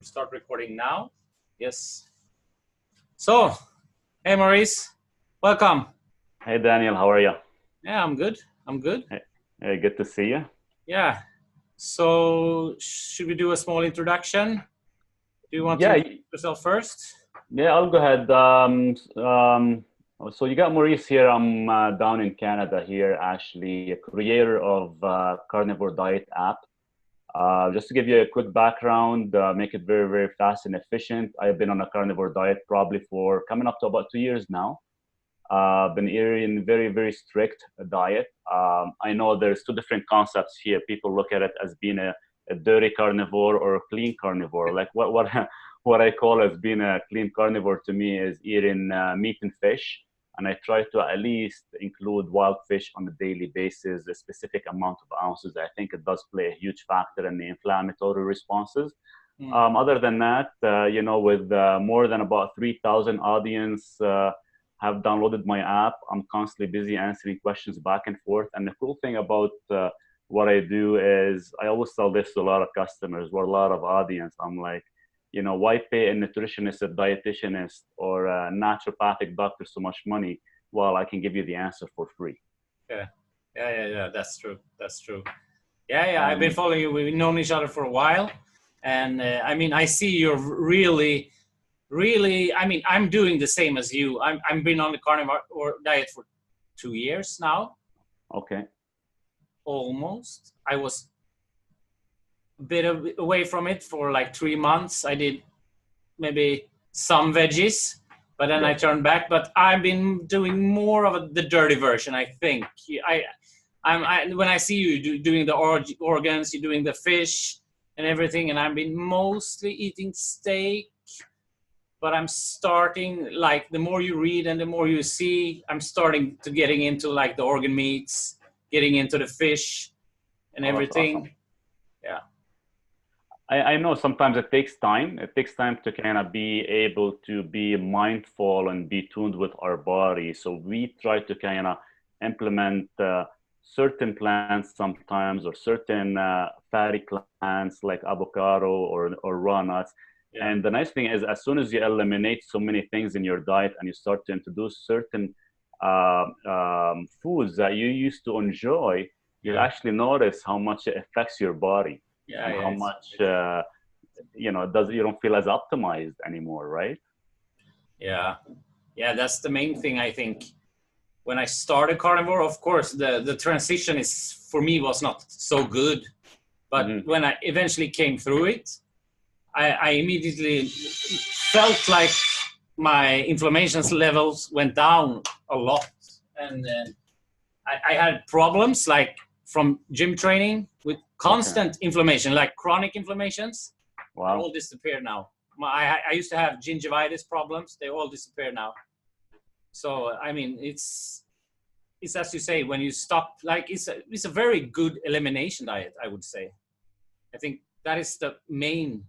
Start recording now. Yes. So, hey Maurice, welcome. Hey Daniel, how are you? Yeah, I'm good. Hey, good to see you. Yeah. So, should we do a small introduction? Do you want to introduce yourself first? Yeah, I'll go ahead. So you got Maurice here. I'm down in Canada here, actually, a creator of Carnivore Diet app. Just to give you a quick background, make it very, very fast and efficient. I've been on a carnivore diet probably for coming up to about 2 years now. Been eating very, very strict diet. I know there's two different concepts here. People look at it as being a dirty carnivore or a clean carnivore. Like what what I call as being a clean carnivore to me is eating meat and fish. And I try to at least include wild fish on a daily basis, a specific amount of ounces. I think it does play a huge factor in the inflammatory responses. Other than that, with more than about 3,000 audience have downloaded my app, I'm constantly busy answering questions back and forth. And the cool thing about what I do is I always tell this to a lot of customers or a lot of audience. I'm like, why pay a nutritionist, a dietitianist, or a naturopathic doctor so much money while I can give you the answer for free? Yeah. That's true. Yeah. I've been following you. We've known each other for a while. And I see you're really, I'm doing the same as you. I've been on the carnivore diet for 2 years now. Okay. Almost. I was a bit away from it for like 3 months. I did maybe some veggies, but then I turned back. But I've been doing more of the dirty version, I think. When I see you doing the organs, you're doing the fish and everything, and I've been mostly eating steak. But I'm starting, like, the more you read and the more you see, I'm starting to getting into like the organ meats, getting into the fish and everything. Awesome. Yeah. I know sometimes it takes time. It takes time to kind of be able to be mindful and be tuned with our body. So we try to kind of implement certain plants sometimes, or certain fatty plants like avocado or raw nuts. Yeah. And the nice thing is, as soon as you eliminate so many things in your diet and you start to introduce certain foods that you used to enjoy, you actually notice how much it affects your body. How much you don't feel as optimized anymore, right? Yeah, that's the main thing. I think when I started carnivore, of course the transition for me was not so good, but when I eventually came through it, I immediately felt like my inflammation levels went down a lot, and I had problems like from gym training with constant inflammation, like chronic inflammations. Wow. They all disappear now. I used to have gingivitis problems. They all disappear now. So, it's as you say, when you stop, like, it's a very good elimination diet, I would say. I think that is the main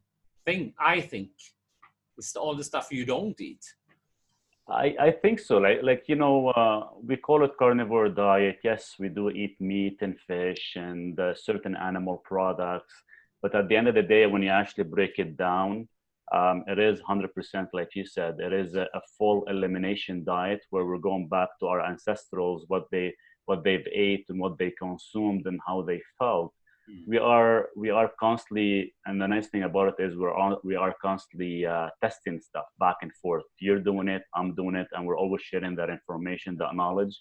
thing, I think. It's all the stuff you don't eat. I think so. We call it carnivore diet. Yes, we do eat meat and fish and certain animal products. But at the end of the day, when you actually break it down, it is 100%, like you said, it is a full elimination diet where we're going back to our ancestrals, what they've ate and what they consumed and how they felt. We are constantly, and the nice thing about it is we are constantly testing stuff back and forth. You're doing it, I'm doing it, and we're always sharing that information, that knowledge.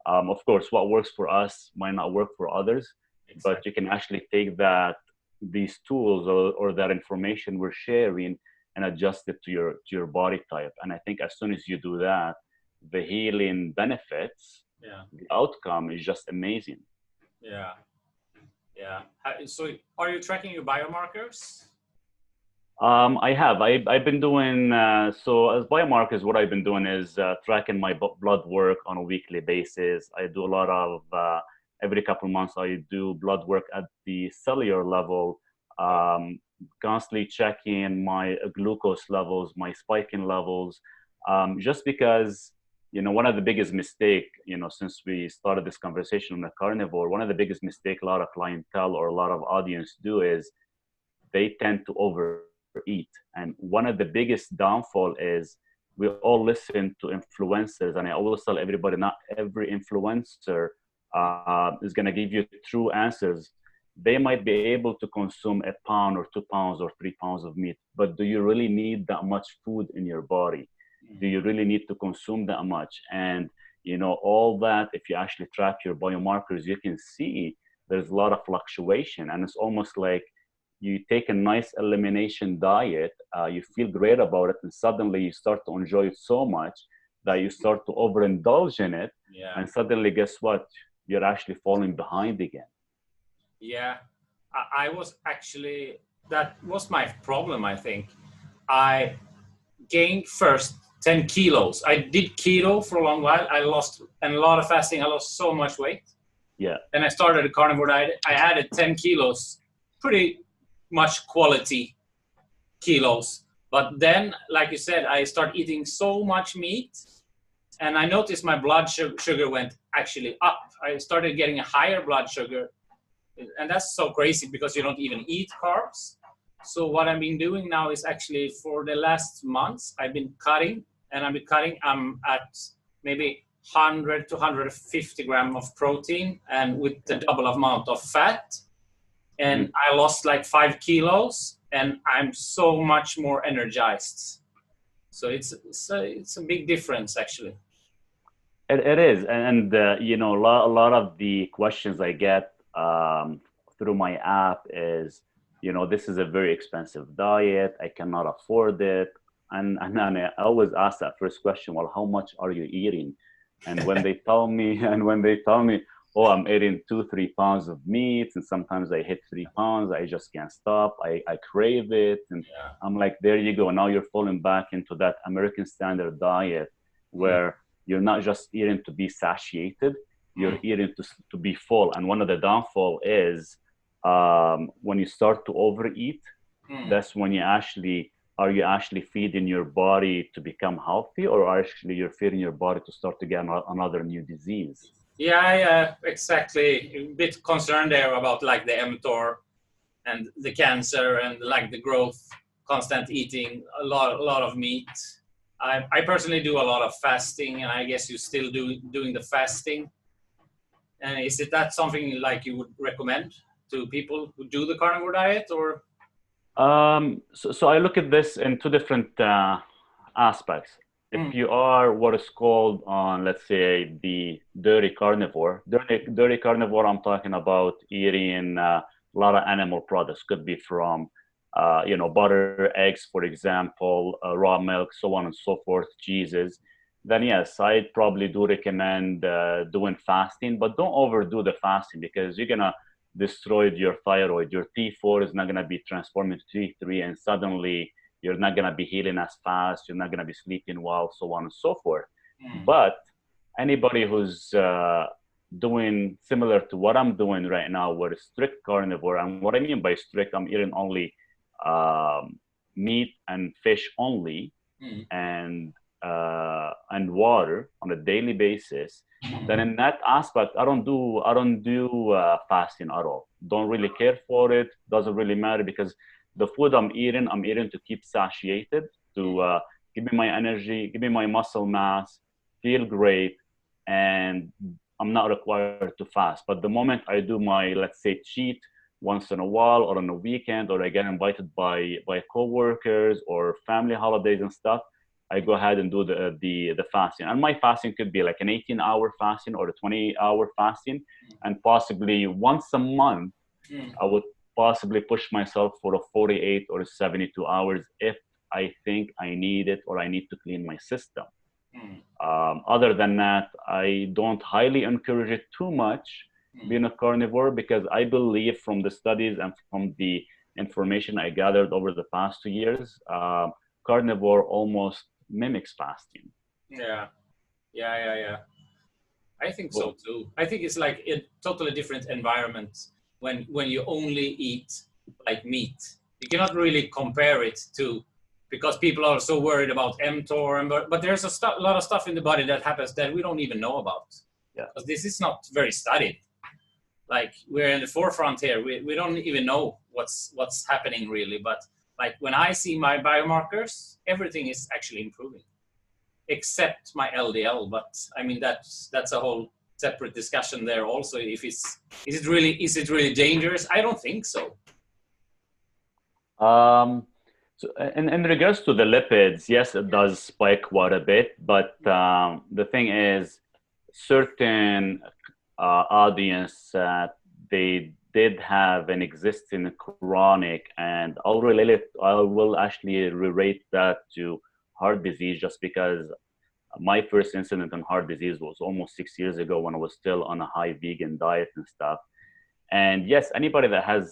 Of course, what works for us might not work for others, but you can actually take these tools or that information we're sharing and adjust it to your body type. And I think as soon as you do that, the healing benefits, the outcome is just amazing. Yeah. So are you tracking your biomarkers? I have. I've been doing, so as biomarkers, what I've been doing is tracking my blood work on a weekly basis. I do a lot of, every couple of months, I do blood work at the cellular level, constantly checking my glucose levels, my spiking levels, just because, one of the biggest mistake, since we started this conversation on the carnivore, one of the biggest mistake a lot of clientele or a lot of audience do is they tend to overtrain. overeat. And one of the biggest downfall is we all listen to influencers, and I always tell everybody, not every influencer is going to give you true answers. They might be able to consume a pound or 2 pounds or 3 pounds of meat, but do you really need that much food in your body? Do you really need to consume that much? And all that, if you actually track your biomarkers, you can see there's a lot of fluctuation, and it's almost like you take a nice elimination diet, you feel great about it, and suddenly you start to enjoy it so much that you start to overindulge in it. Yeah. And suddenly, guess what? You're actually falling behind again. Yeah, I was actually, that was my problem, I think. I gained first 10 kilos. I did keto for a long while. I lost, and a lot of fasting, I lost so much weight. Yeah. Then I started a carnivore diet. I added 10 kilos, pretty much quality kilos. But then, like you said, I started eating so much meat, and I noticed my blood sugar went actually up. I started getting a higher blood sugar, and that's so crazy because you don't even eat carbs. So what I've been doing now is actually, for the last months, I've been cutting, and I'm at maybe 100 to 150 grams of protein, and with the double amount of fat. And I lost like 5 kilos, and I'm so much more energized. So it's a big difference, actually. It is. And a lot of the questions I get through my app is, this is a very expensive diet. I cannot afford it. And I always ask that first question, well, how much are you eating? And when they tell me, oh, I'm eating 2-3 pounds of meat, and sometimes I hit 3 pounds, I just can't stop. I crave it. And I'm like, there you go. Now you're falling back into that American standard diet where you're not just eating to be satiated, you're eating to be full. And one of the downfall is when you start to overeat, that's when are you actually feeding your body to become healthy, or actually you're feeding your body to start to get another new disease? Yeah, exactly. A bit concerned there about like the mTOR and the cancer and like the growth, constant eating, a lot of meat. I personally do a lot of fasting, and I guess you still doing the fasting. And is that something like you would recommend to people who do the carnivore diet, or? So I look at this in two different aspects. If you are what is called on, let's say, the dirty carnivore, I'm talking about eating a lot of animal products. Could be from, butter, eggs, for example, raw milk, so on and so forth, cheeses. Then yes, I'd probably do recommend doing fasting, but don't overdo the fasting, because you're gonna destroy your thyroid. Your T4 is not gonna be transformed into T3, and suddenly you're not going to be healing as fast. You're not going to be sleeping well, so on and so forth. But anybody who's doing similar to what I'm doing right now with a strict carnivore, and what I mean by strict, I'm eating only meat and fish only, and water on a daily basis. Then in that aspect, I don't do fasting at all. Don't really care for it. Doesn't really matter, because the food I'm eating to keep satiated, to give me my energy, give me my muscle mass, feel great, and I'm not required to fast. But the moment I do my, let's say, cheat once in a while, or on a weekend, or I get invited by coworkers or family holidays and stuff, I go ahead and do the fasting. And my fasting could be like an 18-hour fasting or a 20-hour fasting, and possibly once a month, I would possibly push myself for a 48 or 72 hours if I think I need it, or I need to clean my system. Other than that, I don't highly encourage it too much, being a carnivore, because I believe from the studies and from the information I gathered over the past 2 years, carnivore almost mimics fasting. Yeah. I think so too. I think it's like a totally different environment when you only eat like meat. You cannot really compare it to, because people are so worried about mTOR, but there's a lot of stuff in the body that happens that we don't even know about. Yeah. Because this is not very studied. Like, we're in the forefront here. We don't even know what's happening really. But like when I see my biomarkers, everything is actually improving, except my LDL. But I mean, that's a whole separate discussion there also. If is it really dangerous? I don't think so. So in regards to the lipids, yes, it does spike quite a bit, but the thing is, certain audience, they did have an existing chronic, and I will actually relate that to heart disease, just because my first incident in heart disease was almost 6 years ago when I was still on a high vegan diet and stuff. And yes, anybody that has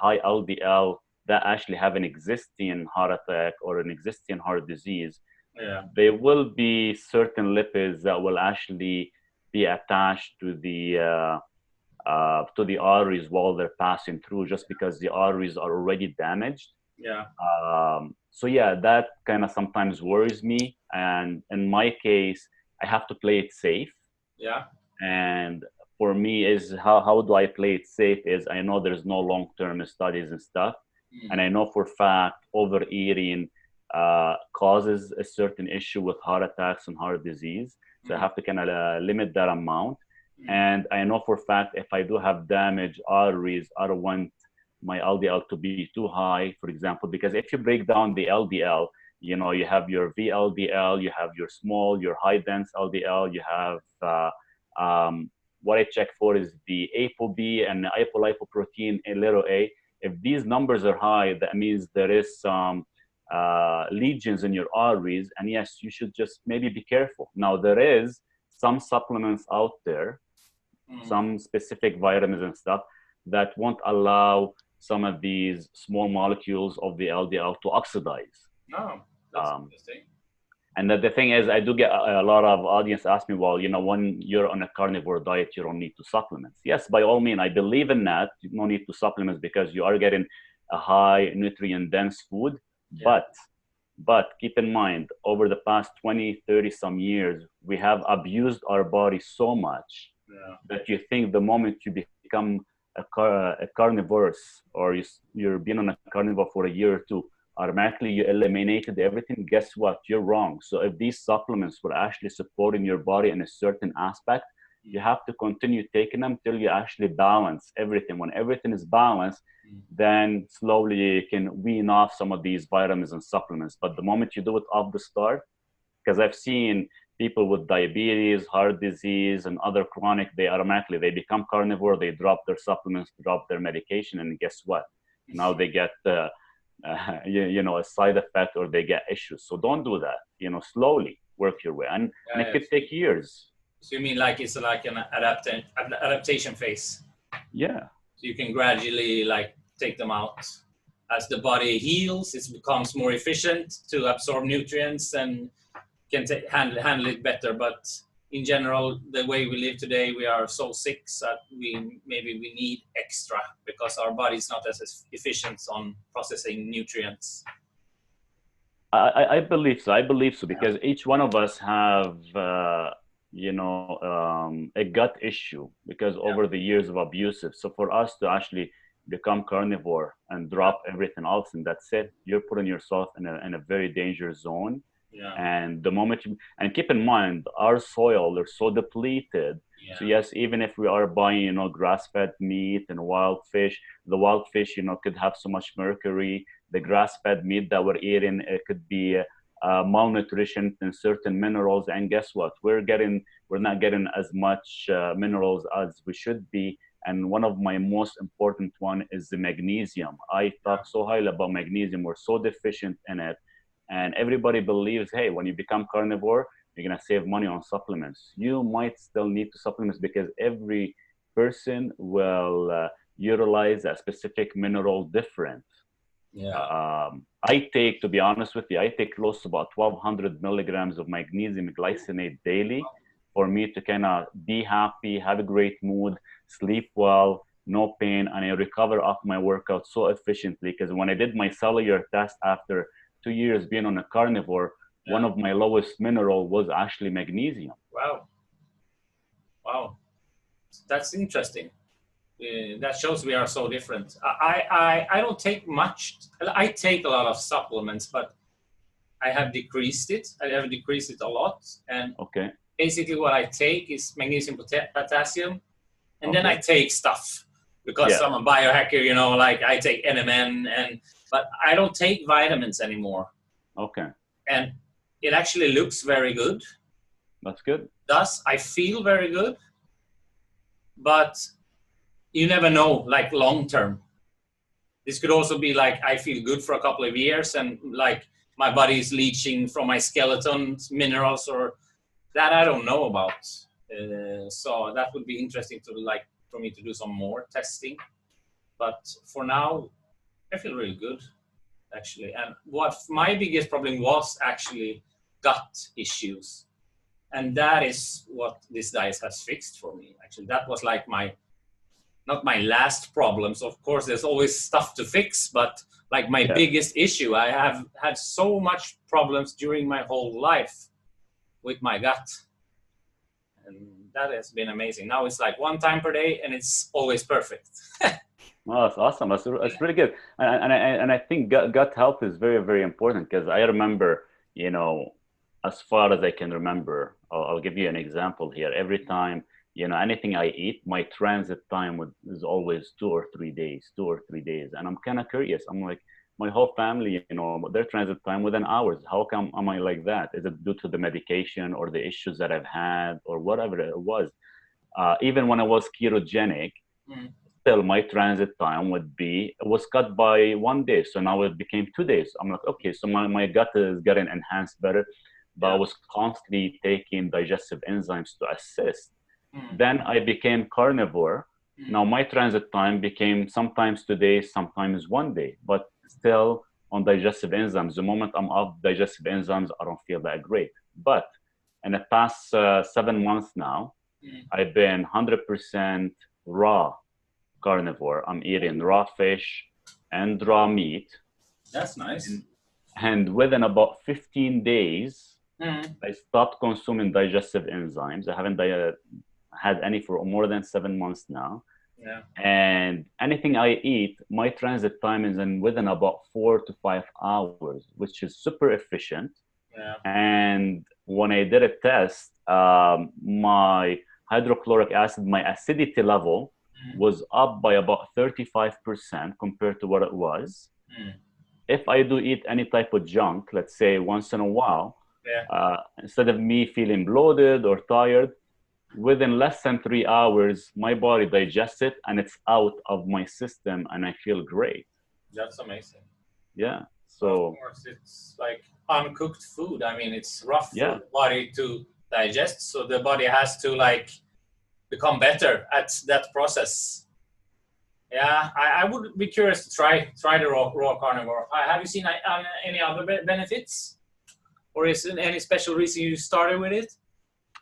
high LDL that actually have an existing heart attack or an existing heart disease, there will be certain lipids that will actually be attached to the arteries while they're passing through, just because the arteries are already damaged. So yeah, that kind of sometimes worries me. And in my case, I have to play it safe. And for me, is how do I play it safe is I know there's no long-term studies and stuff. And I know for a fact overeating causes a certain issue with heart attacks and heart disease. So I have to kind of limit that amount. And I know for a fact if I do have damaged arteries, I don't want my LDL to be too high, for example, because if you break down the LDL, you know, you have your VLDL, you have your small, your high dense LDL, you have what I check for is the ApoB and the apolipoprotein a little a. If these numbers are high, that means there is some lesions in your arteries, and yes, you should just maybe be careful. Now, there is some supplements out there, some specific vitamins and stuff that won't allow some of these small molecules of the LDL to oxidize. Oh, that's interesting. And the thing is, I do get a lot of audience ask me, well, you know, when you're on a carnivore diet, you don't need to supplements. Yes, by all means, I believe in that. You don't need to supplements because you are getting a high nutrient dense food. But keep in mind, over the past 20, 30 some years, we have abused our body so much that you think the moment you become a carnivorous, or you're been on a carnivore for a year or two, automatically you eliminated everything. Guess what? You're wrong. So if these supplements were actually supporting your body in a certain aspect, you have to continue taking them till you actually balance everything. When everything is balanced, then slowly you can wean off some of these vitamins and supplements. But the moment you do it off the start, because I've seen people with diabetes, heart disease, and other chronic, they become carnivore, they drop their supplements, drop their medication, and guess what? Now they get a side effect, or they get issues. So don't do that. You know, slowly work your way, and it could take years. So you mean like it's like an adaptation phase? Yeah. So you can gradually like take them out as the body heals. It becomes more efficient to absorb nutrients and can handle it better. But in general, the way we live today, we are so sick that we need extra because our body is not as efficient on processing nutrients. I believe so. Because each one of us have a gut issue because over the years of abusive. So for us to actually become carnivore and drop everything else, and that's it, you're putting yourself in a very dangerous zone. And the moment and keep in mind, our soil is so depleted. So yes, even if we are buying, grass-fed meat and wild fish, the wild fish, could have so much mercury. The grass-fed meat that we're eating, it could be malnutrition in certain minerals. And guess what? We're not getting as much minerals as we should be. And one of my most important one is the magnesium. I talk so highly about magnesium. We're so deficient in it. And everybody believes, hey, when you become carnivore, you're going to save money on supplements. You might still need to supplements because every person will utilize a specific mineral different. To be honest with you, I take close to about 1,200 milligrams of magnesium glycinate daily for me to kind of be happy, have a great mood, sleep well, no pain, and I recover off my workout so efficiently. Because when I did my cellular test after 2 years being on a carnivore, one of my lowest mineral was actually magnesium. Wow. That's interesting. that shows we are so different. I don't take much. I take a lot of supplements, but I have decreased it. I have decreased it a lot. And Okay. basically what I take is magnesium, potassium, and then I take stuff because I'm a biohacker, you know, like I take NMN, but I don't take vitamins anymore. Okay. And it actually looks very good. That's good. Thus, I feel very good, but you never know, like long term. This could also be like I feel good for a couple of years and like my body is leaching from my skeleton minerals, or that I don't know about. So that would be interesting to like for me to do some more testing. But for now, I feel really good, actually. And what my biggest problem was actually gut issues. And that is what this diet has fixed for me. Actually, that was like not my last problems. Of course, there's always stuff to fix, but like my biggest issue, I have had so much problems during my whole life with my gut. And that has been amazing. Now it's like 1 time per day and it's always perfect. Oh, that's awesome. That's really good. And I think gut health is very, very important because I remember, you know, as far as I can remember, I'll give you an example here. Every time, you know, anything I eat, my transit time is always 2 or 3 days, 2 or 3 days. And I'm kind of curious. I'm like, my whole family, you know, their transit time within hours. How come am I like that? Is it due to the medication or the issues that I've had or whatever it was? Even when I was ketogenic, still my transit time was cut by 1 day. So now it became 2 days. I'm like, okay, so my gut is getting enhanced better, but I was constantly taking digestive enzymes to assist. Then I became carnivore. Now my transit time became sometimes 2 days, sometimes 1 day, but still on digestive enzymes. The moment I'm off digestive enzymes, I don't feel that great. But in the past 7 months now, I've been 100% raw carnivore. I'm eating raw fish and raw meat. That's nice. And within about 15 days, I stopped consuming digestive enzymes. I haven't had any for more than 7 months now. Yeah. And anything I eat, my transit time is within about 4 to 5 hours, which is super efficient. Yeah. And when I did a test, my hydrochloric acid, my acidity level was up by about 35% compared to what it was. If I do eat any type of junk, let's say once in a while, instead of me feeling bloated or tired, within less than 3 hours, my body digests it and it's out of my system and I feel great. That's amazing. Yeah. So of course, it's like uncooked food. I mean, it's rough for the body to digest. So the body has to like become better at that process. Yeah, I would be curious to try the raw carnivore. Have you seen any other benefits? Or is there any special reason you started with it?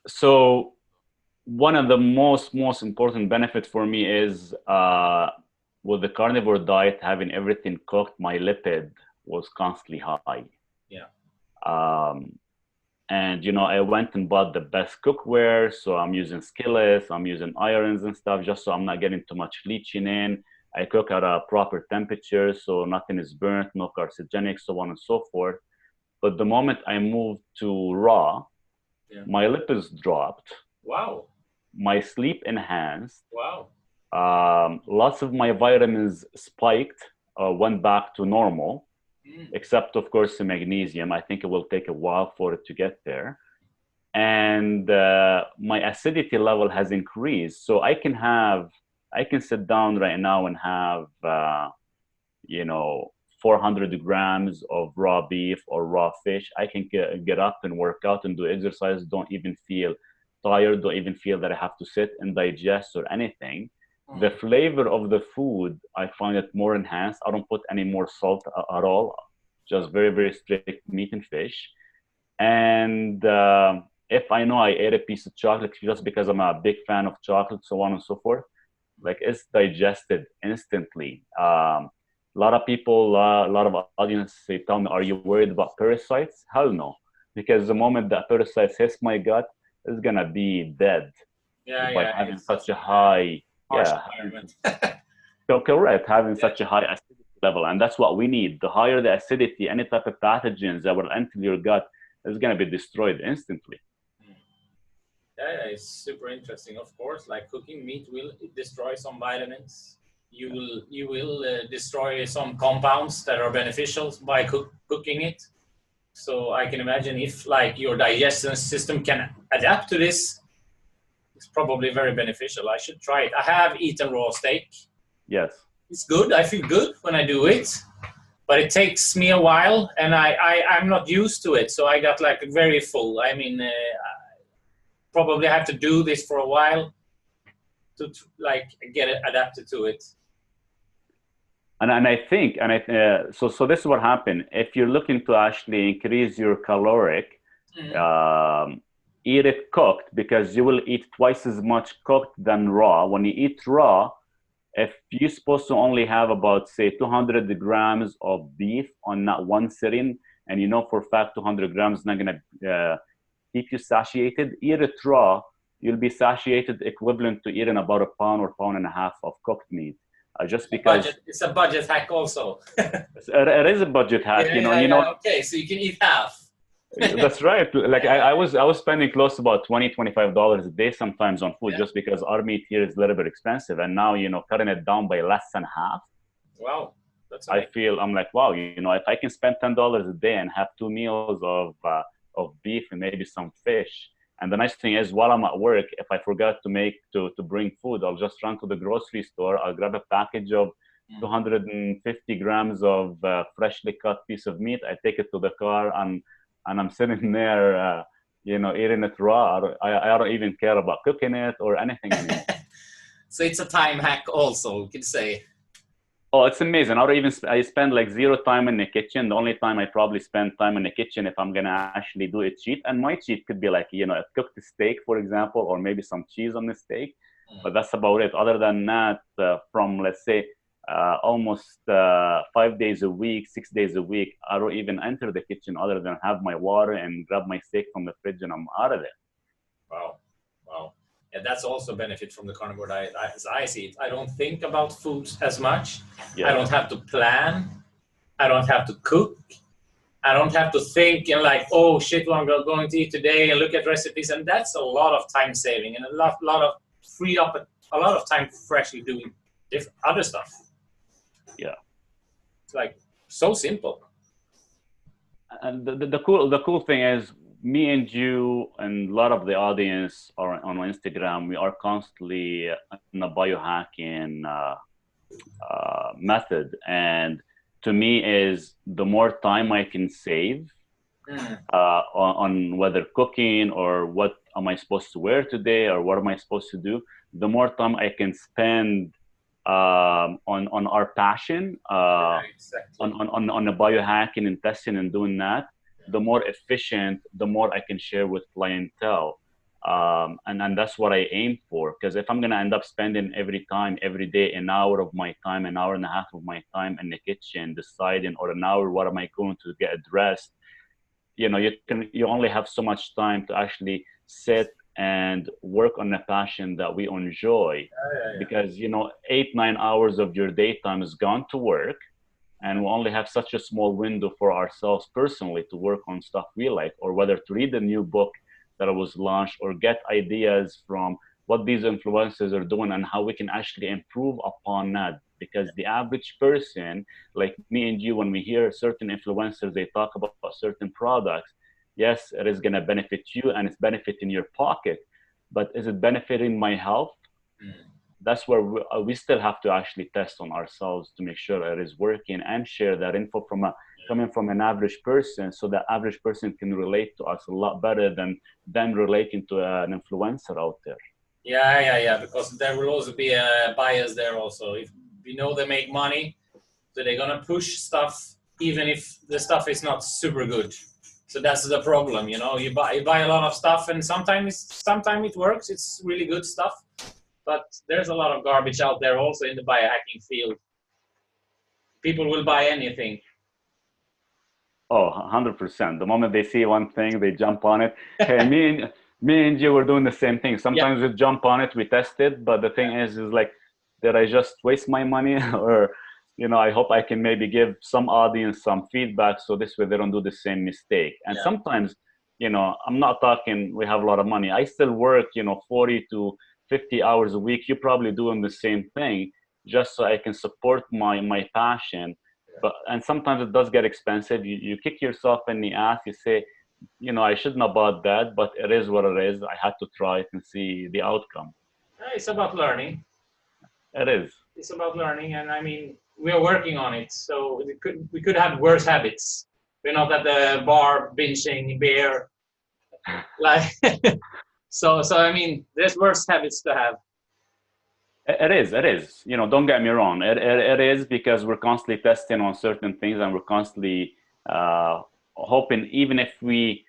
So one of the most important benefits for me is with the carnivore diet, having everything cooked, my lipid was constantly high. Yeah. And, you know, I went and bought the best cookware. So I'm using skillets, I'm using irons and stuff, just so I'm not getting too much leaching in. I cook at a proper temperature, so nothing is burnt, no carcinogenic, so on and so forth. But the moment I moved to raw, my lipids dropped. Wow. My sleep enhanced. Wow. Lots of my vitamins spiked, went back to normal. Except, of course, the magnesium. I think it will take a while for it to get there. And my acidity level has increased. So I can sit down right now and have, 400 grams of raw beef or raw fish. I can get up and work out and do exercise. Don't even feel tired. Don't even feel that I have to sit and digest or anything. The flavor of the food, I find it more enhanced. I don't put any more salt at all. Just very, very strict meat and fish. And if I know I ate a piece of chocolate just because I'm a big fan of chocolate, so on and so forth, like it's digested instantly. A lot of people, a lot of audience, they tell me, are you worried about parasites? Hell no. Because the moment that parasites hits my gut, it's going to be dead by having such a high harsh Yeah. environment. So correct, having such a high acidity level, and that's what we need. The higher the acidity, any type of pathogens that will enter your gut is going to be destroyed instantly. Yeah, it's super interesting. Of course, like cooking meat will destroy some vitamins. You will destroy some compounds that are beneficial by cooking it. So I can imagine if like your digestion system can adapt to this, it's probably very beneficial. I should try it. I have eaten raw steak. Yes. It's good. I feel good when I do it, but it takes me a while, and I'm not used to it. So I got like very full. I mean, probably have to do this for a while to like get it adapted to it. And I think, so this is what happened. If you're looking to actually increase your caloric, eat it cooked, because you will eat twice as much cooked than raw. When you eat raw, if you're supposed to only have about, say, 200 grams of beef on that one sitting, and you know for a fact 200 grams is not going to keep you satiated, eat it raw, you'll be satiated equivalent to eating about a pound or pound and a half of cooked meat. Just because it's a budget hack also. It is a budget hack, you know. Okay, so you can eat half. That's right. Like I was spending close to about $20-$25 a day sometimes on food, just because our meat here is a little bit expensive, and now, you know, cutting it down by less than half. Wow, that's amazing. I'm like, wow, you know, if I can spend $10 a day and have 2 meals of beef and maybe some fish. And the nice thing is, while I'm at work, if I forgot to bring food, I'll just run to the grocery store. I'll grab a package of 250 grams of freshly cut piece of meat. I take it to the car, and I'm sitting there, you know, eating it raw. I don't even care about cooking it or anything anymore. So it's a time hack also, you could say. Oh, it's amazing. I spend like 0 time in the kitchen. The only time I probably spend time in the kitchen if I'm gonna actually do a cheat. And my cheat could be like, you know, a cooked steak, for example, or maybe some cheese on the steak. But that's about it. Other than that, from, let's say, almost 5 days a week, 6 days a week, I don't even enter the kitchen other than have my water and grab my steak from the fridge, and I'm out of there. Wow. And that's also a benefit from the carnivore diet, as I see it. I don't think about food as much. I don't have to plan. I don't have to cook. I don't have to think and like, oh shit, what I'm going to eat today, and look at recipes. And that's a lot of time saving, and a lot of free up a lot of time for actually doing different other stuff. Yeah. It's like so simple. And the cool thing is, me and you and a lot of the audience are on Instagram. We are constantly in a biohacking method, and to me is the more time I can save on whether cooking or what am I supposed to wear today or what am I supposed to do, the more time I can spend on our passion, on the biohacking and testing and doing that, the more efficient, the more I can share with clientele. And that's what I aim for. Because if I'm going to end up spending every day, an hour of my time, an hour and a half of my time in the kitchen deciding, or an hour, what am I going to get dressed? You know, you only have so much time to actually sit and work on a passion that we enjoy. Because, you know, 8-9 hours of your daytime is gone to work. And we only have such a small window for ourselves personally to work on stuff we like, or whether to read a new book that was launched, or get ideas from what these influencers are doing and how we can actually improve upon that. Because the average person, like me and you, when we hear certain influencers, they talk about certain products, yes, it is going to benefit you and it's benefiting your pocket, but is it benefiting my health? That's where we still have to actually test on ourselves to make sure it is working, and share that info coming from an average person, so that average person can relate to us a lot better than them relating to an influencer out there. Yeah, because there will also be a bias there also. If we know they make money, so they're going to push stuff even if the stuff is not super good. So that's the problem, you know. You buy a lot of stuff, and sometimes it works. It's really good stuff. But there's a lot of garbage out there also in the biohacking field. People will buy anything. Oh, 100%. The moment they see one thing, they jump on it. Hey, Me and you were doing the same thing. Yeah, Sometimes we jump on it, we test it, but the thing is like, did I just waste my money? Or, I hope I can maybe give some audience some feedback so this way they don't do the same mistake. And yeah, sometimes, I'm not talking we have a lot of money. I still work, 40 to 50 hours a week. You're probably doing the same thing just so I can support my passion. And sometimes it does get expensive. You kick yourself in the ass. You say, I shouldn't have bought that, but it is what it is. I had to try it and see the outcome. it's about learning. It is. It's about learning, and I mean, we are working on it. So we could have worse habits. We're not at the bar binging beer, like. So I mean, there's worse habits to have. It is. It is. Don't get me wrong. It is, because we're constantly testing on certain things, and we're constantly hoping, even if we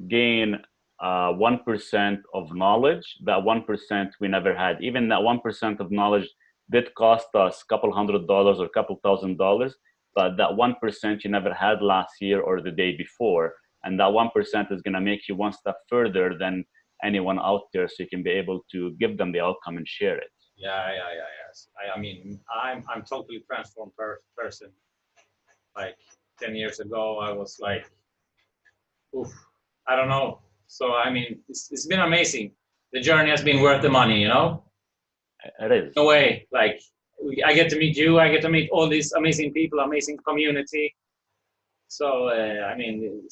gain 1% of knowledge, that 1% we never had. Even that 1% of knowledge did cost us a couple $100 or a couple $1,000, but that 1% you never had last year or the day before, and that 1% is going to make you one step further than anyone out there, so you can be able to give them the outcome and share it. Yeah. Yes. I mean, I'm totally transformed person. Like 10 years ago, I was like, oof, I don't know. So I mean, it's been amazing. The journey has been worth the money, It is. No way. Like I get to meet you. I get to meet all these amazing people, amazing community. So I mean,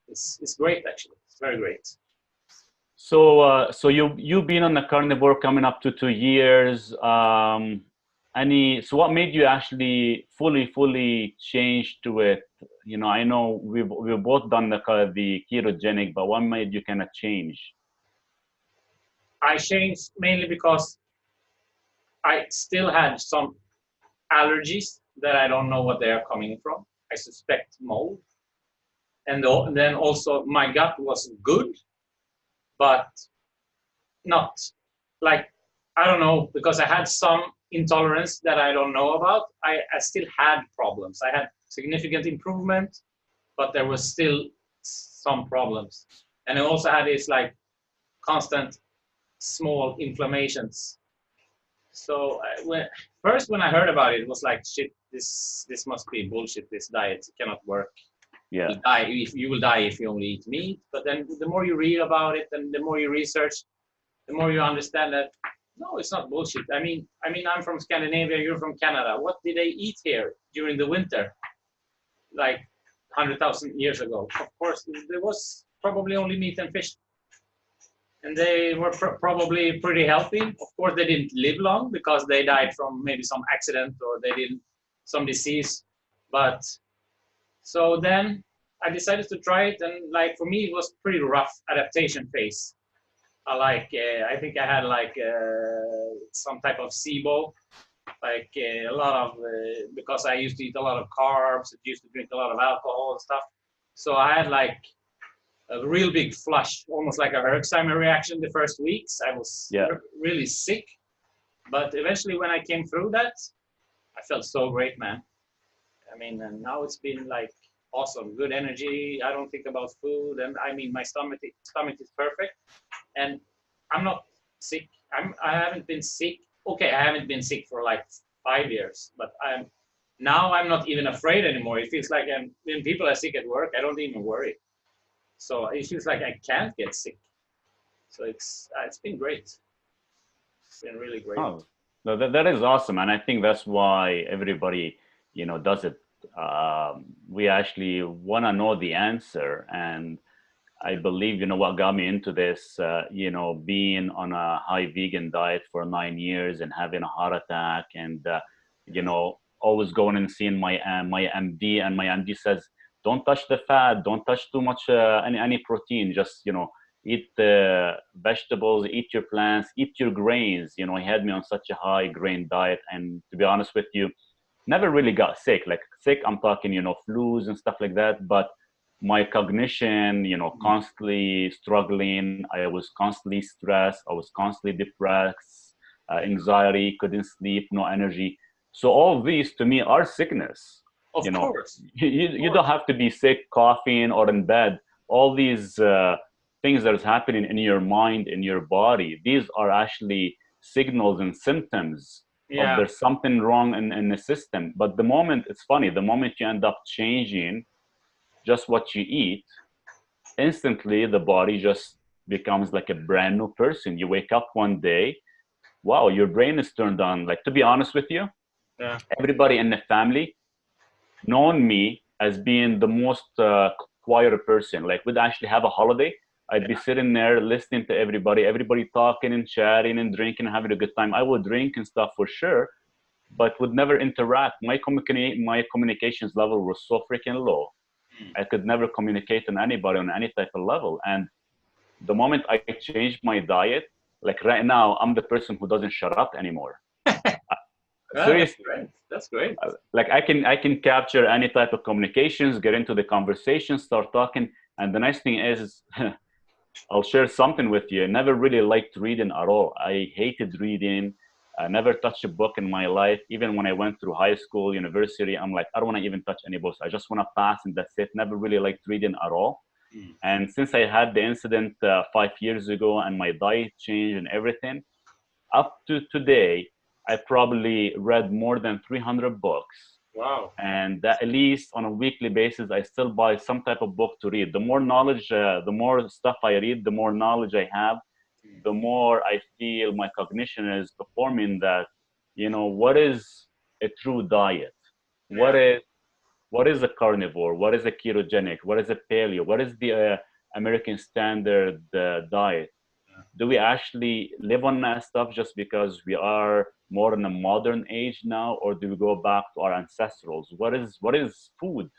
it's great actually. It's very great. So you've been on the Carnivore coming up to 2 years. So what made you actually fully change to it? I know we've both done the ketogenic, but what made you kind of change? I changed mainly because I still had some allergies that I don't know what they are coming from. I suspect mold, and then also my gut was good, but not like, I don't know, because I had some intolerance that I don't know about. I still had problems. I had significant improvement, but there was still some problems. And I also had this like constant small inflammations. So when I heard about it, it was like, shit, this must be bullshit. This diet cannot work. Yeah. You will die if you only eat meat. But then the more you read about it and the more you research, the more you understand that no, it's not bullshit. I mean, I'm from Scandinavia. You're from Canada. What did they eat here during the winter, like 100,000 years ago? Of course, there was probably only meat and fish, and they were probably pretty healthy. Of course, they didn't live long because they died from maybe some accident or they didn't some disease. But so then I decided to try it, and like for me, it was pretty rough adaptation phase. I think I had like some type of SIBO, like a lot of, because I used to eat a lot of carbs, I used to drink a lot of alcohol and stuff. So I had like a real big flush, almost like a Herxheimer reaction the first weeks. I was really sick. But eventually when I came through that, I felt so great, man. I mean, and now it's been like awesome, good energy. I don't think about food. And I mean, my stomach is perfect. And I'm not sick. I haven't been sick. Okay, I haven't been sick for like 5 years, but I'm not even afraid anymore. It feels like when people are sick at work, I don't even worry. So it feels like I can't get sick. So it's been great. It's been really great. Oh, that is awesome, and I think that's why everybody does it. We actually want to know the answer, and I believe, what got me into this, being on a high vegan diet for 9 years and having a heart attack and, always going and seeing my MD, and my MD says, don't touch the fat, don't touch too much, any protein, just, eat the vegetables, eat your plants, eat your grains. He had me on such a high grain diet. And to be honest with you, never really got sick. Like sick, I'm talking, flus and stuff like that. But my cognition, constantly struggling. I was constantly stressed. I was constantly depressed, anxiety, couldn't sleep, no energy. So all these to me are sickness. Of course. You don't have to be sick, coughing, or in bed. All these things that is happening in your mind, in your body. These are actually signals and symptoms of there's something wrong in the system. But the moment, it's funny, the moment you end up changing just what you eat, instantly the body just becomes like a brand new person. You wake up one day, wow, your brain is turned on. Like, to be honest with you, everybody in the family known me as being the most quieter person. Like, we'd actually have a holiday, I'd be sitting there listening to everybody talking and chatting and drinking and having a good time. I would drink and stuff for sure, but would never interact. My communications level was so freaking low. I could never communicate on anybody on any type of level. And the moment I changed my diet, like right now, I'm the person who doesn't shut up anymore. Seriously, that's great. Like, I can capture any type of communications, get into the conversation, start talking. And the nice thing is, I'll share something with you. I never really liked reading at all. I hated reading. I never touched a book in my life. Even when I went through high school, university, I'm like, I don't want to even touch any books. I just want to pass and that's it. Never really liked reading at all. And since I had the incident 5 years ago and my diet changed and everything, up to today, I probably read more than 300 books. Wow. And that, at least on a weekly basis, I still buy some type of book to read. The more knowledge, the more stuff I read, the more knowledge I have, the more I feel my cognition is performing that, what is a true diet? What is a carnivore? What is a ketogenic? What is a paleo? What is the American standard diet? Do we actually live on that stuff just because we are more in a modern age now, or do we go back to our ancestrals? What is food?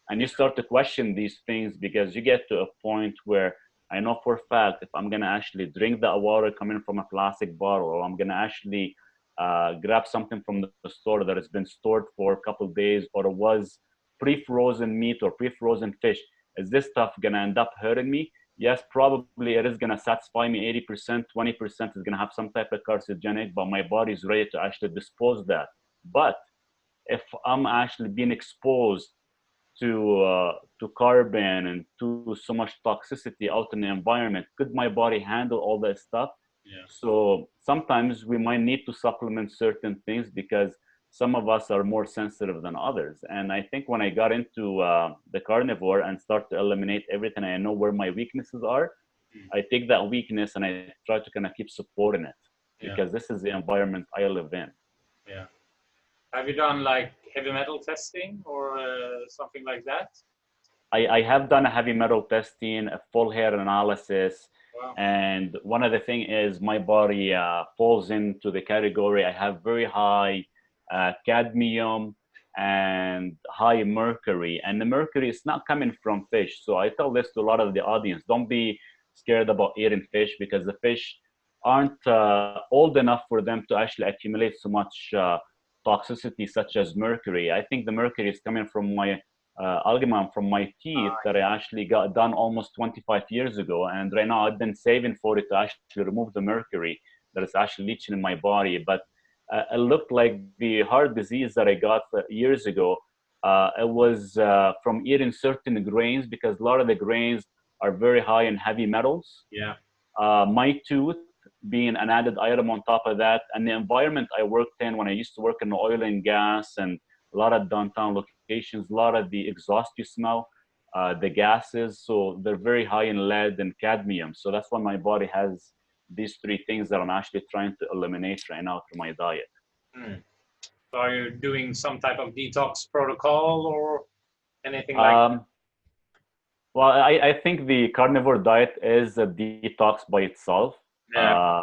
And you start to question these things because you get to a point where I know for a fact if I'm gonna actually drink that water coming from a plastic bottle, or I'm gonna actually grab something from the store that has been stored for a couple of days, or it was pre-frozen meat or pre-frozen fish, is this stuff gonna end up hurting me? Yes, probably it is going to satisfy me 80%, 20% is going to have some type of carcinogenic, but my body is ready to actually dispose that. But if I'm actually being exposed to carbon and to so much toxicity out in the environment, could my body handle all that stuff? So sometimes we might need to supplement certain things because some of us are more sensitive than others. And I think when I got into the carnivore and start to eliminate everything, I know where my weaknesses are. I take that weakness and I try to kind of keep supporting it because this is the environment I live in. Yeah. Have you done like heavy metal testing or something like that? I have done a heavy metal testing, a full hair analysis. Wow. And one of the thing is my body falls into the category. I have very high cadmium and high mercury, and the mercury is not coming from fish. So I tell this to a lot of the audience: don't be scared about eating fish because the fish aren't old enough for them to actually accumulate so much toxicity such as mercury. I think the mercury is coming from my amalgam from my teeth that I actually got done almost 25 years ago, and right now I've been saving for it to actually remove the mercury that is actually leaching in my body. But it looked like the heart disease that I got years ago, it was from eating certain grains because a lot of the grains are very high in heavy metals. Yeah. My tooth being an added item on top of that, and the environment I worked in when I used to work in oil and gas and a lot of downtown locations, a lot of the exhaust you smell, the gases, so they're very high in lead and cadmium. So that's why my body has these three things that I'm actually trying to eliminate right now through my diet. Are you doing some type of detox protocol or anything like that? Well, I think the carnivore diet is a detox by itself. Yeah.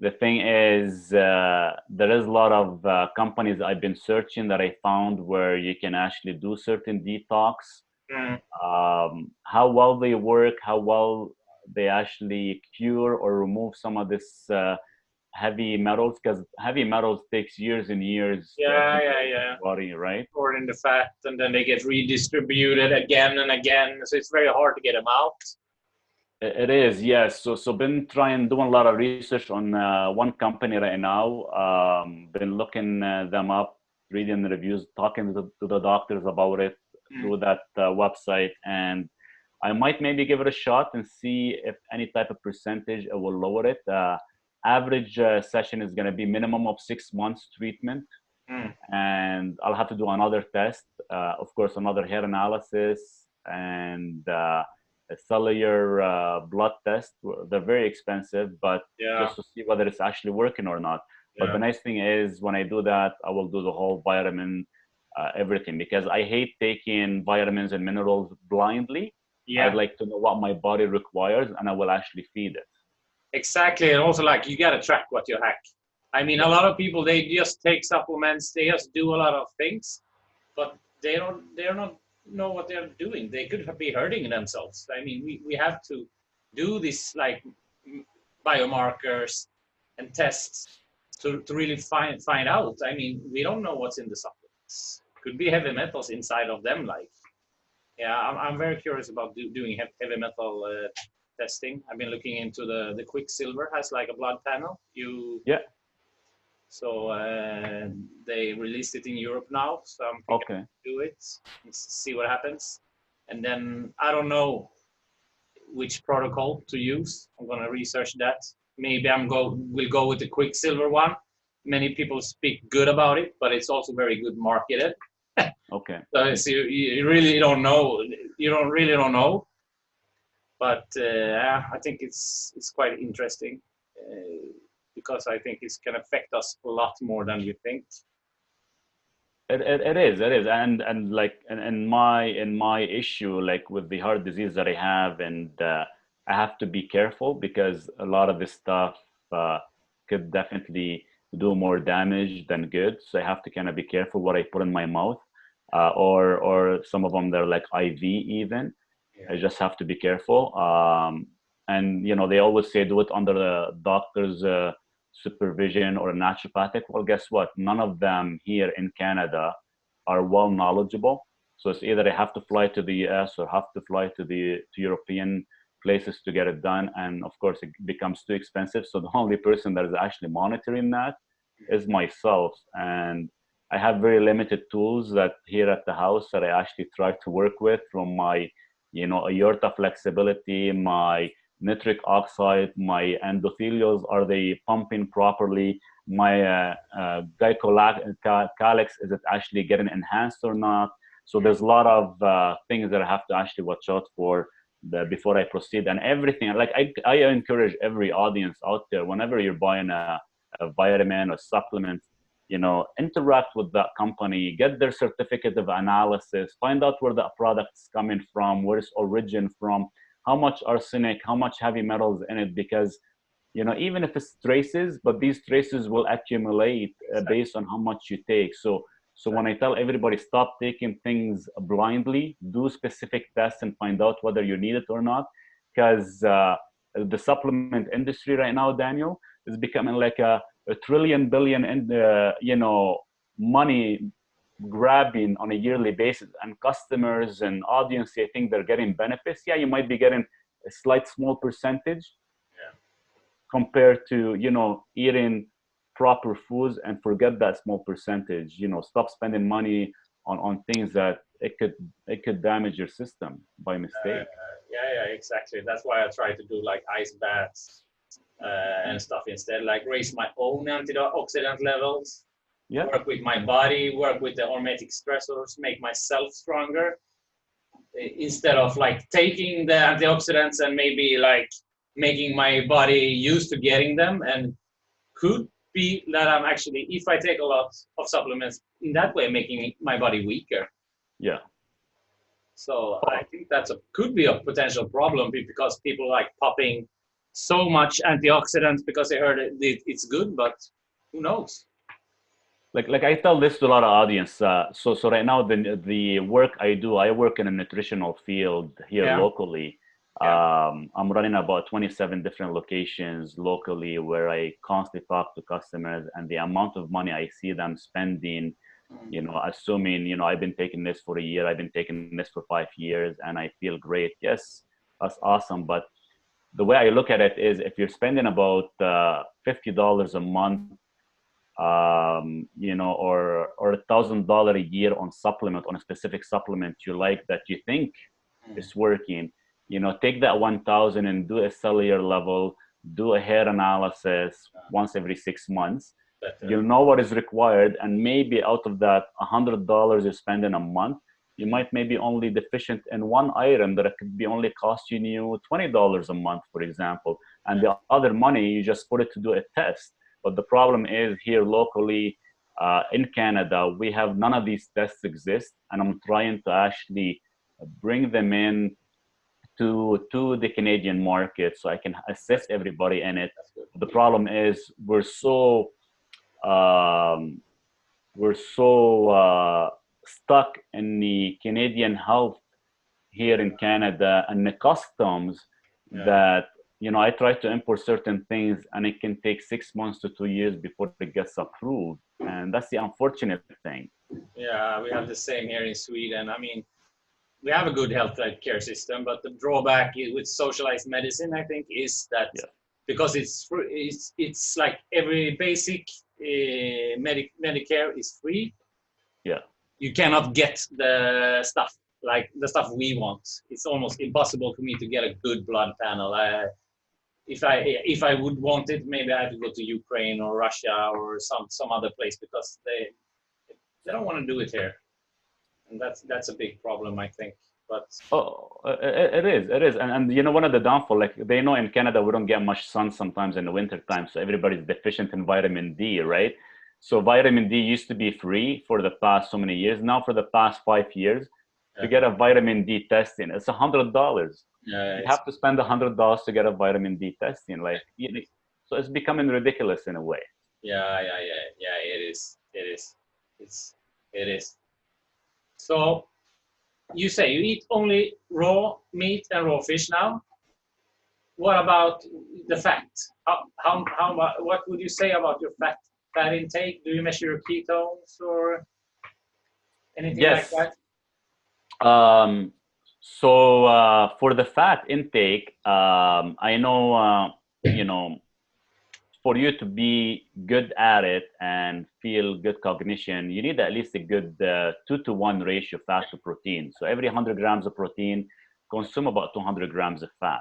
The thing is, there is a lot of companies I've been searching that I found where you can actually do certain detox. How well they work, how well they actually cure or remove some of this heavy metals, because heavy metals takes years and years yeah. body, right? Stored in the fat, and then they get redistributed again and again. So it's very hard to get them out. It is, yes. So been doing a lot of research on one company right now. Been looking them up, reading the reviews, talking to the doctors about it through that website. And I might maybe give it a shot and see if any type of percentage it will lower it. Average session is going to be minimum of 6 months treatment. And I'll have to do another test, of course, another hair analysis and a cellular blood test. They're very expensive, but just to see whether it's actually working or not. But the nice thing is when I do that, I will do the whole vitamin, everything, because I hate taking vitamins and minerals blindly. I'd like to know what my body requires and I will actually feed it. Exactly. And also, like, you got to track what you hack. I mean, a lot of people, they just take supplements, they just do a lot of things, but they don't know what they're doing. They could be hurting themselves. I mean, we have to do this, like, biomarkers and tests to really find out. I mean, we don't know what's in the supplements. Could be heavy metals inside of them. Like, yeah, I'm very curious about doing heavy metal testing. I've been looking into the Quicksilver has like a blood panel. So they released it in Europe now. So I'm thinking to do it and see what happens. And then I don't know which protocol to use. I'm gonna research that. Maybe we'll go with the Quicksilver one. Many people speak good about it, but it's also very good marketed. So you really don't know. You really don't know. But I think it's quite interesting because I think it's can affect us a lot more than you think. It is, and like in my issue, like with the heart disease that I have, and I have to be careful because a lot of this stuff could definitely do more damage than good. So I have to kind of be careful what I put in my mouth, or some of them they're like IV even. I just have to be careful. And you know, they always say do it under the doctor's supervision or a naturopathic. Well, guess what? None of them here in Canada are well knowledgeable. So it's either I have to fly to the US or have to fly to European places to get it done. And of course, it becomes too expensive. So the only person that is actually monitoring that is myself. And I have very limited tools that here at the house that I actually try to work with, from my, you know, aorta flexibility, my nitric oxide, my endothelials, are they pumping properly? My glycocalyx, is it actually getting enhanced or not? So there's a lot of things that I have to actually watch out for before I proceed. And everything, like I encourage every audience out there, whenever you're buying a vitamin or supplement, you know, interact with that company, get their certificate of analysis, find out where the product's coming from, where it's origin from, how much arsenic, how much heavy metals in it, because, you know, even if it's traces, but these traces will accumulate based on how much you take. So when I tell everybody, stop taking things blindly, do specific tests and find out whether you need it or not, because the supplement industry right now, Daniel, is becoming like a trillion billion you know, money grabbing on a yearly basis, and customers and audience, I think they're getting benefits. Yeah, you might be getting a slight small percentage compared to, you know, eating proper foods, and forget that small percentage. You know, stop spending money on things that it could damage your system by mistake. Yeah, exactly. That's why I try to do like ice baths and stuff instead, like raise my own antioxidant levels, work with my body, work with the hormetic stressors, make myself stronger, instead of like taking the antioxidants and maybe like making my body used to getting them. And could be that I'm actually, if I take a lot of supplements in that way, making my body weaker. So I think could be a potential problem, because people like popping so much antioxidants because they heard it's good, but who knows? Like I tell this to a lot of audience. So right now the work I do, I work in a nutritional field here locally. I'm running about 27 different locations locally where I constantly talk to customers, and the amount of money I see them spending, you know, assuming, you know, I've been taking this for a year, I've been taking this for 5 years, and I feel great. Yes, that's awesome. But the way I look at it is, if you're spending about $50 a month, you know, or $1,000 a year on a specific supplement you like, that you think is working, take that 1,000 and do a cellular level, do a hair analysis once every 6 months. You'll know what is required, and maybe out of that $100 you spend in a month, you might maybe only deficient in one item that it could be only costing you $20 a month, for example. And the other money, you just put it to do a test. But the problem is here locally in Canada, we have none of these tests exist. And I'm trying to actually bring them in to the Canadian market so I can assist everybody in it. The problem is we're so stuck in the Canadian health here in Canada and the customs that, I try to import certain things and it can take 6 months to 2 years before it gets approved. And that's the unfortunate thing. Yeah, we have the same here in Sweden. I mean, we have a good health care system, but the drawback with socialized medicine, I think, is that because it's like every basic Medicare is free. Yeah. You cannot get the stuff we want. It's almost impossible for me to get a good blood panel. If I would want it, maybe I have to go to Ukraine or Russia or some other place because they don't want to do it here, and that's a big problem, I think. But it is, and one of the downfall, like they know in Canada we don't get much sun sometimes in the winter time, so everybody's deficient in vitamin D, right? So vitamin D used to be free for the past so many years. Now for the past 5 years, to get a vitamin D testing, it's $100. You have to spend $100 to get a vitamin D testing, so it's becoming ridiculous in a way. Yeah. It is. So you say you eat only raw meat and raw fish now. What about the fat? What would you say about your fat intake? Do you measure your ketones or anything like that? So for the fat intake, I know, for you to be good at it and feel good cognition, you need at least a good 2-to-1 ratio fat to protein. So every 100 grams of protein, consume about 200 grams of fat.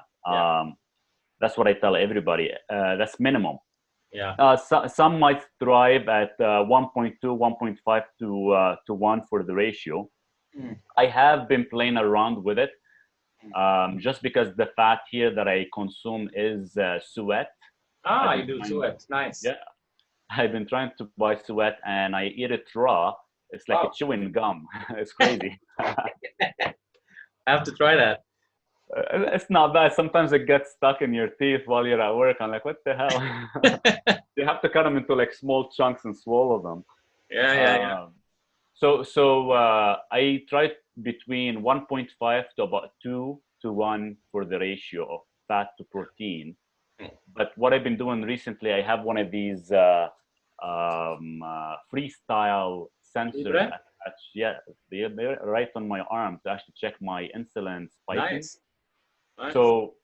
That's what I tell everybody. That's minimum. Yeah. Some might thrive at 1.2, 1.5 to 1 for the ratio. I have been playing around with it just because the fat here that I consume is sweat. You do sweat. Nice. Yeah. I've been trying to buy sweat and I eat it raw. It's like a chewing gum. It's crazy. I have to try that. It's not bad. Sometimes it gets stuck in your teeth while you're at work. I'm like, what the hell? You have to cut them into like small chunks and swallow them. Yeah. So I tried between 1.5 to about 2-to-1 for the ratio of fat to protein. But what I've been doing recently, I have one of these freestyle sensors. They're right on my arm to actually check my insulin spiking. Nice. So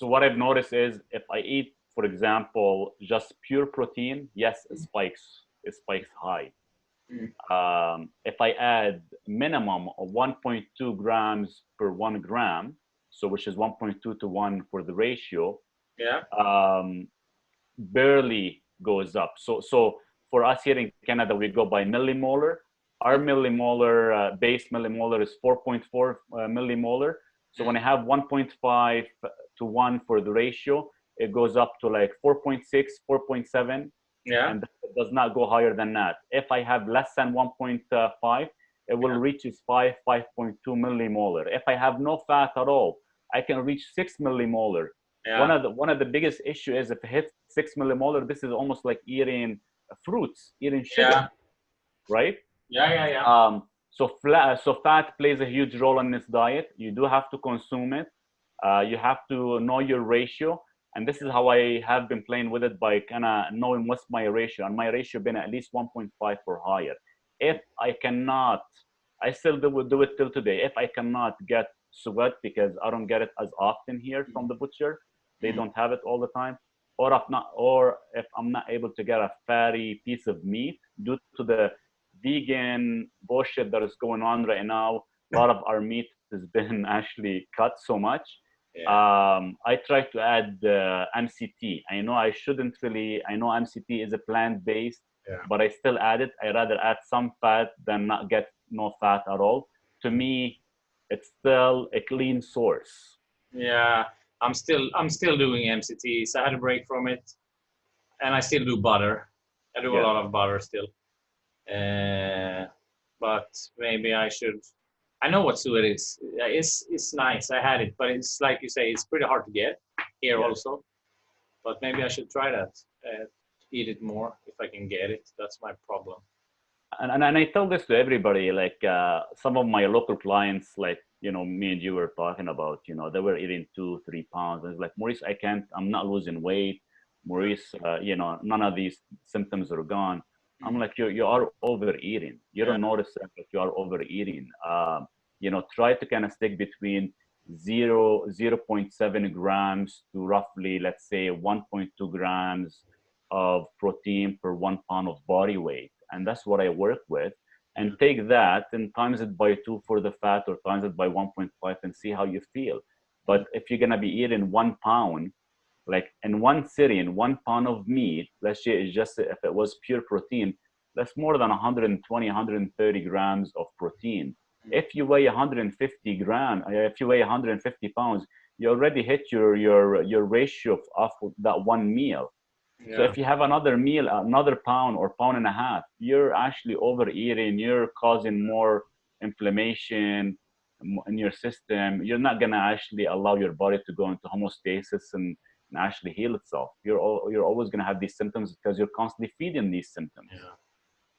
what I've noticed is if I eat, for example, just pure protein, yes, it spikes high. If I add minimum of 1.2 grams per 1 gram, so which is 1.2 to 1 for the ratio, barely goes up. So for us here in Canada, we go by millimolar. Our millimolar, base millimolar is 4.4 millimolar. So when I have 1.5 to 1 for the ratio, it goes up to like 4.6, 4.7. And it does not go higher than that. If I have less than 1.5, it will reach 5.2 millimolar. If I have no fat at all, I can reach 6 millimolar. One of the biggest issue is if it hits 6 millimolar, this is almost like eating fruits, eating sugar, right? So fat plays a huge role in this diet. You do have to consume it. You have to know your ratio. And this is how I have been playing with it by kind of knowing what's my ratio. And my ratio been at least 1.5 or higher. If I cannot, I still do it till today. If I cannot get sweat because I don't get it as often here from the butcher, they don't have it all the time. Or if I'm not able to get a fatty piece of meat due to the vegan bullshit that is going on right now, a lot of our meat has been actually cut so much. I try to add MCT. I know I shouldn't really. I know MCT is a plant-based, but I still add it. I rather add some fat than not get no fat at all. To me, it's still a clean source. Yeah, I'm still doing MCTs. I had a break from it, and I still do butter. I do a lot of butter still. But maybe I should. I know what suet is. It's nice. I had it, but it's like you say, it's pretty hard to get here also. But maybe I should try that. Eat it more if I can get it. That's my problem. And I tell this to everybody. Like some of my local clients, like me and you were talking about. They were eating 2-3 pounds. And it's like, Maurice, I can't. I'm not losing weight. Maurice, none of these symptoms are gone. I'm like, you are overeating. You don't notice that, but you are overeating. Try to kind of stick between 0.7 grams to roughly, let's say, 1.2 grams of protein per 1 pound of body weight. And that's what I work with. And take that and times it by 2 for the fat, or times it by 1.5 and see how you feel. But if you're going to be eating 1 pound, like in one sitting, 1 pound of meat, let's say it's just, if it was pure protein, that's more than 120, 130 grams of protein. If you weigh 150 grams, if you weigh 150 pounds, you already hit your ratio of that one meal. Yeah. So if you have another meal, another pound or pound and a half, you're actually overeating. You're causing more inflammation in your system. You're not gonna actually allow your body to go into homeostasis and actually heal itself. You're always gonna have these symptoms because you're constantly feeding these symptoms.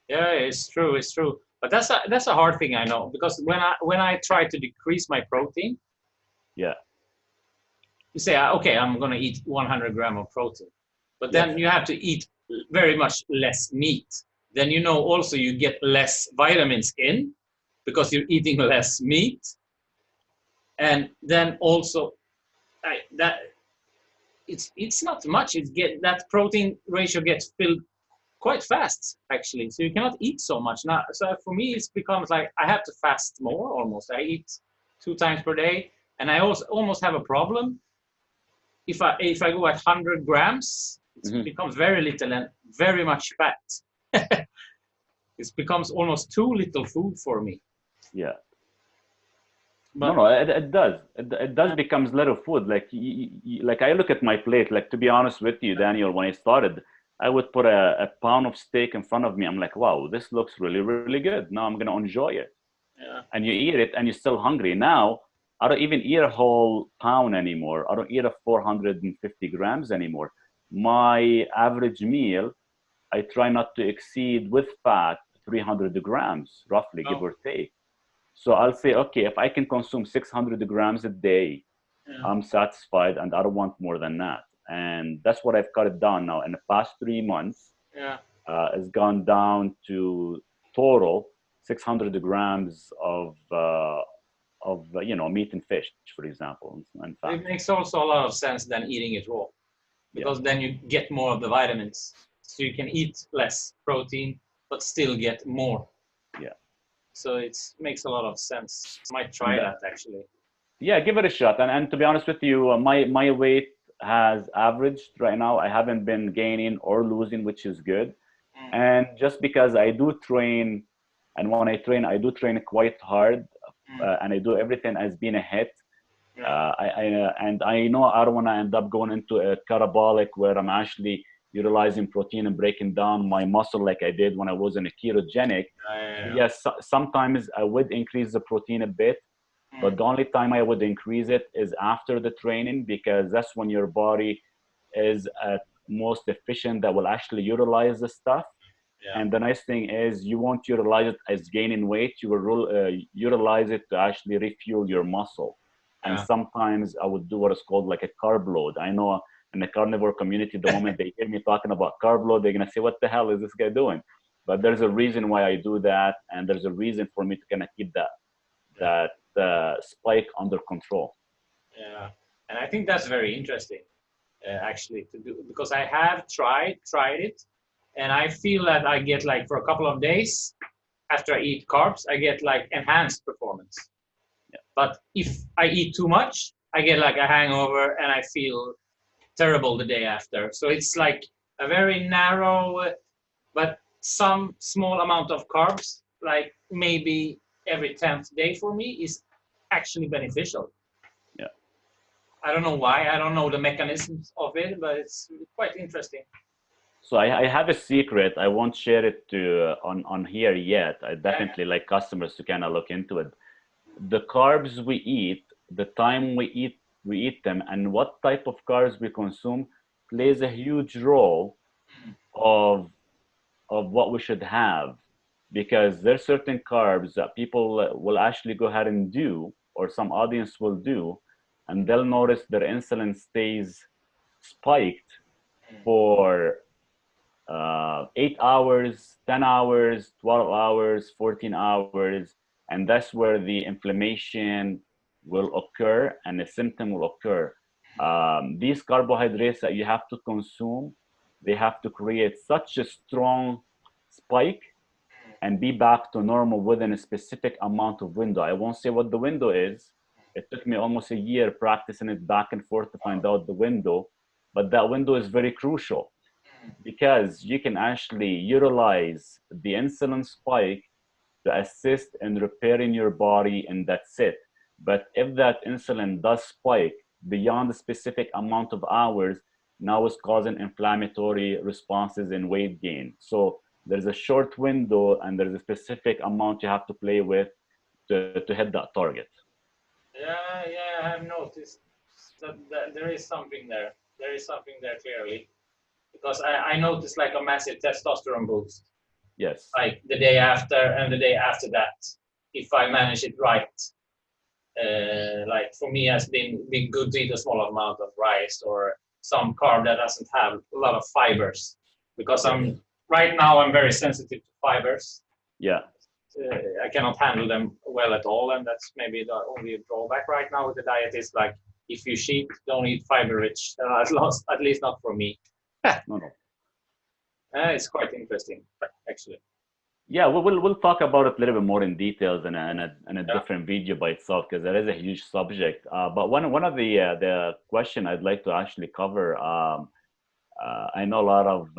Yeah, it's true. It's true. But that's a hard thing, I know, because when I try to decrease my protein, you say, okay, I'm gonna eat 100 grams of protein, but then you have to eat very much less meat. Then also you get less vitamins in because you're eating less meat, and then also it's not much. That protein ratio gets filled quite fast, actually. So you cannot eat so much now. So for me, it becomes like I have to fast more. Almost, I eat 2 times per day, and I also almost have a problem. If I go at 100 grams, it becomes very little and very much fat. It becomes almost too little food for me. Yeah. But no, it does. It does becomes little food. Like like I look at my plate. Like, to be honest with you, Daniel, when I started, I would put a pound of steak in front of me. I'm like, wow, this looks really, really good. Now I'm gonna enjoy it. Yeah. And you eat it, and you're still hungry. Now I don't even eat a whole pound anymore. I don't eat a 450 grams anymore. My average meal, I try not to exceed with fat 300 grams, roughly, give or take. So I'll say, okay, if I can consume 600 grams a day, I'm satisfied, and I don't want more than that. And that's what I've cut it down now. In the past 3 months, it's gone down to total 600 grams of meat and fish, for example. And fat. It makes also a lot of sense than eating it raw, because then you get more of the vitamins. So you can eat less protein, but still get more. Yeah. So it makes a lot of sense. I might try that, actually. Yeah, give it a shot. And to be honest with you, my weight has averaged right now. I haven't been gaining or losing, which is good. And just because I do train, and when I do train quite hard, and I do everything as being a hit. I know I don't want to end up going into a catabolic where I'm actually utilizing protein and breaking down my muscle like I did when I was in a ketogenic. Yes, sometimes I would increase the protein a bit, but the only time I would increase it is after the training, because that's when your body is at most efficient, that will actually utilize the stuff. And the nice thing is you won't utilize it as gaining weight. You will utilize it to actually refuel your muscle. And sometimes I would do what is called like a carb load. I know in the carnivore community, the moment they hear me talking about carb load, they're going to say, what the hell is this guy doing? But there's a reason why I do that. And there's a reason for me to kind of keep that spike under control. Yeah. And I think that's very interesting, actually, to do, because I have tried it. And I feel that I get, like, for a couple of days after I eat carbs, I get like enhanced performance. But if I eat too much, I get like a hangover and I feel terrible the day after. So it's like a very narrow, but some small amount of carbs, like maybe every 10th day for me, is actually beneficial. Yeah. I don't know why. I don't know the mechanisms of it, but it's quite interesting. So I have a secret. I won't share it to on here yet. I definitely like customers to kind of look into it. The carbs we eat, the time we eat them, and what type of carbs we consume plays a huge role of what we should have, because there's certain carbs that people will actually go ahead and do, or some audience will do, and they'll notice their insulin stays spiked for 8 hours, 10 hours, 12 hours, 14 hours. And that's where the inflammation will occur and the symptom will occur. These carbohydrates that you have to consume, they have to create such a strong spike and be back to normal within a specific amount of window. I won't say what the window is. It took me almost a year practicing it back and forth to find out the window, but that window is very crucial, because you can actually utilize the insulin spike to assist in repairing your body, and that's it. But if that insulin does spike beyond a specific amount of hours, now it's causing inflammatory responses and weight gain. So there's a short window and there's a specific amount you have to play with to hit that target. Yeah, I have noticed that there is something there. There is something there clearly. Because I noticed like a massive testosterone boost. Yes. Like the day after and the day after that, if I manage it right. Like for me, has been good to eat a small amount of rice or some carb that doesn't have a lot of fibers. Because right now I'm very sensitive to fibers. Yeah. I cannot handle them well at all, and that's maybe the only drawback right now with the diet is like if you cheat, don't eat fiber rich. At least not for me. No. It's quite interesting, actually. Yeah, we'll talk about it a little bit more in details in a different video by itself, because that is a huge subject. But one of the question I'd like to actually cover, I know a lot of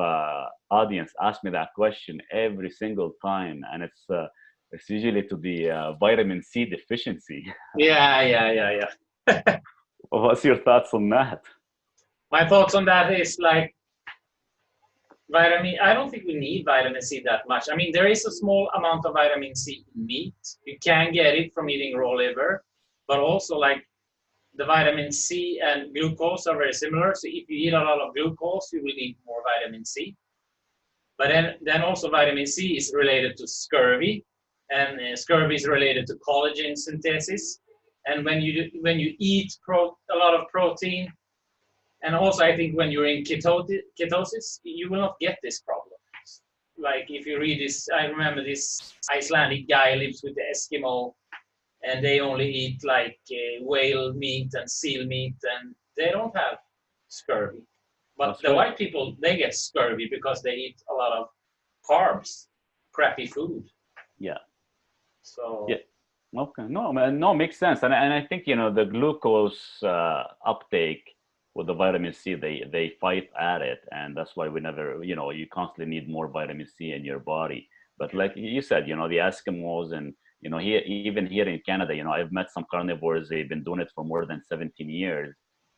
audience ask me that question every single time, and it's usually to the vitamin C deficiency. Yeah. What's your thoughts on that? My thoughts on that is like vitamin. I don't think we need vitamin C that much. I mean, there is a small amount of vitamin C in meat. You can get it from eating raw liver, but also like the vitamin C and glucose are very similar. So if you eat a lot of glucose, you will need more vitamin C. But then also vitamin C is related to scurvy, and scurvy is related to collagen synthesis. And when you eat a lot of protein, and also I think when you're in ketosis, you will not get this problem. Like if you read this, I remember this Icelandic guy lives with the Eskimo, and they only eat like whale meat and seal meat, and they don't have scurvy. But That's the right. white people, they get scurvy because they eat a lot of carbs, crappy food. Yeah. So Yeah. Okay. No, makes sense. And I think, the glucose uptake with the vitamin C, they fight at it, and that's why we never, you constantly need more vitamin C in your body. But like you said, the Eskimos and here, even here in Canada, I've met some carnivores. They've been doing it for more than 17 years,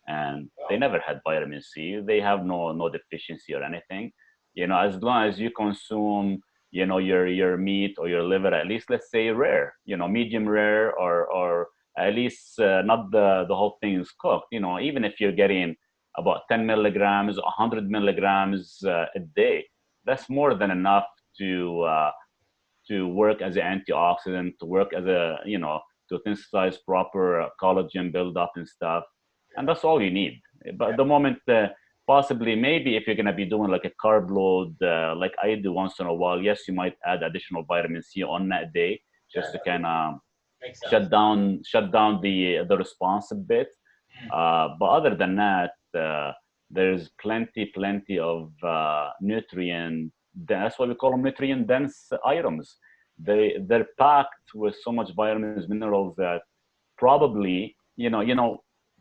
and they never had vitamin C. They have no deficiency or anything. As long as you consume, your meat or your liver, at least let's say rare, medium rare, or at least not the whole thing is cooked. Even if you're getting about 10 milligrams, 100 milligrams a day, that's more than enough to work as an antioxidant, to work as to synthesize proper collagen buildup and stuff. And that's all you need. But the moment, possibly, maybe if you're going to be doing like a carb load, like I do once in a while, yes, you might add additional vitamin C on that day just to kind of shut down the response a bit. But other than that, there's plenty of nutrient. That's why we call them nutrient dense items. They're packed with so much vitamins, minerals that probably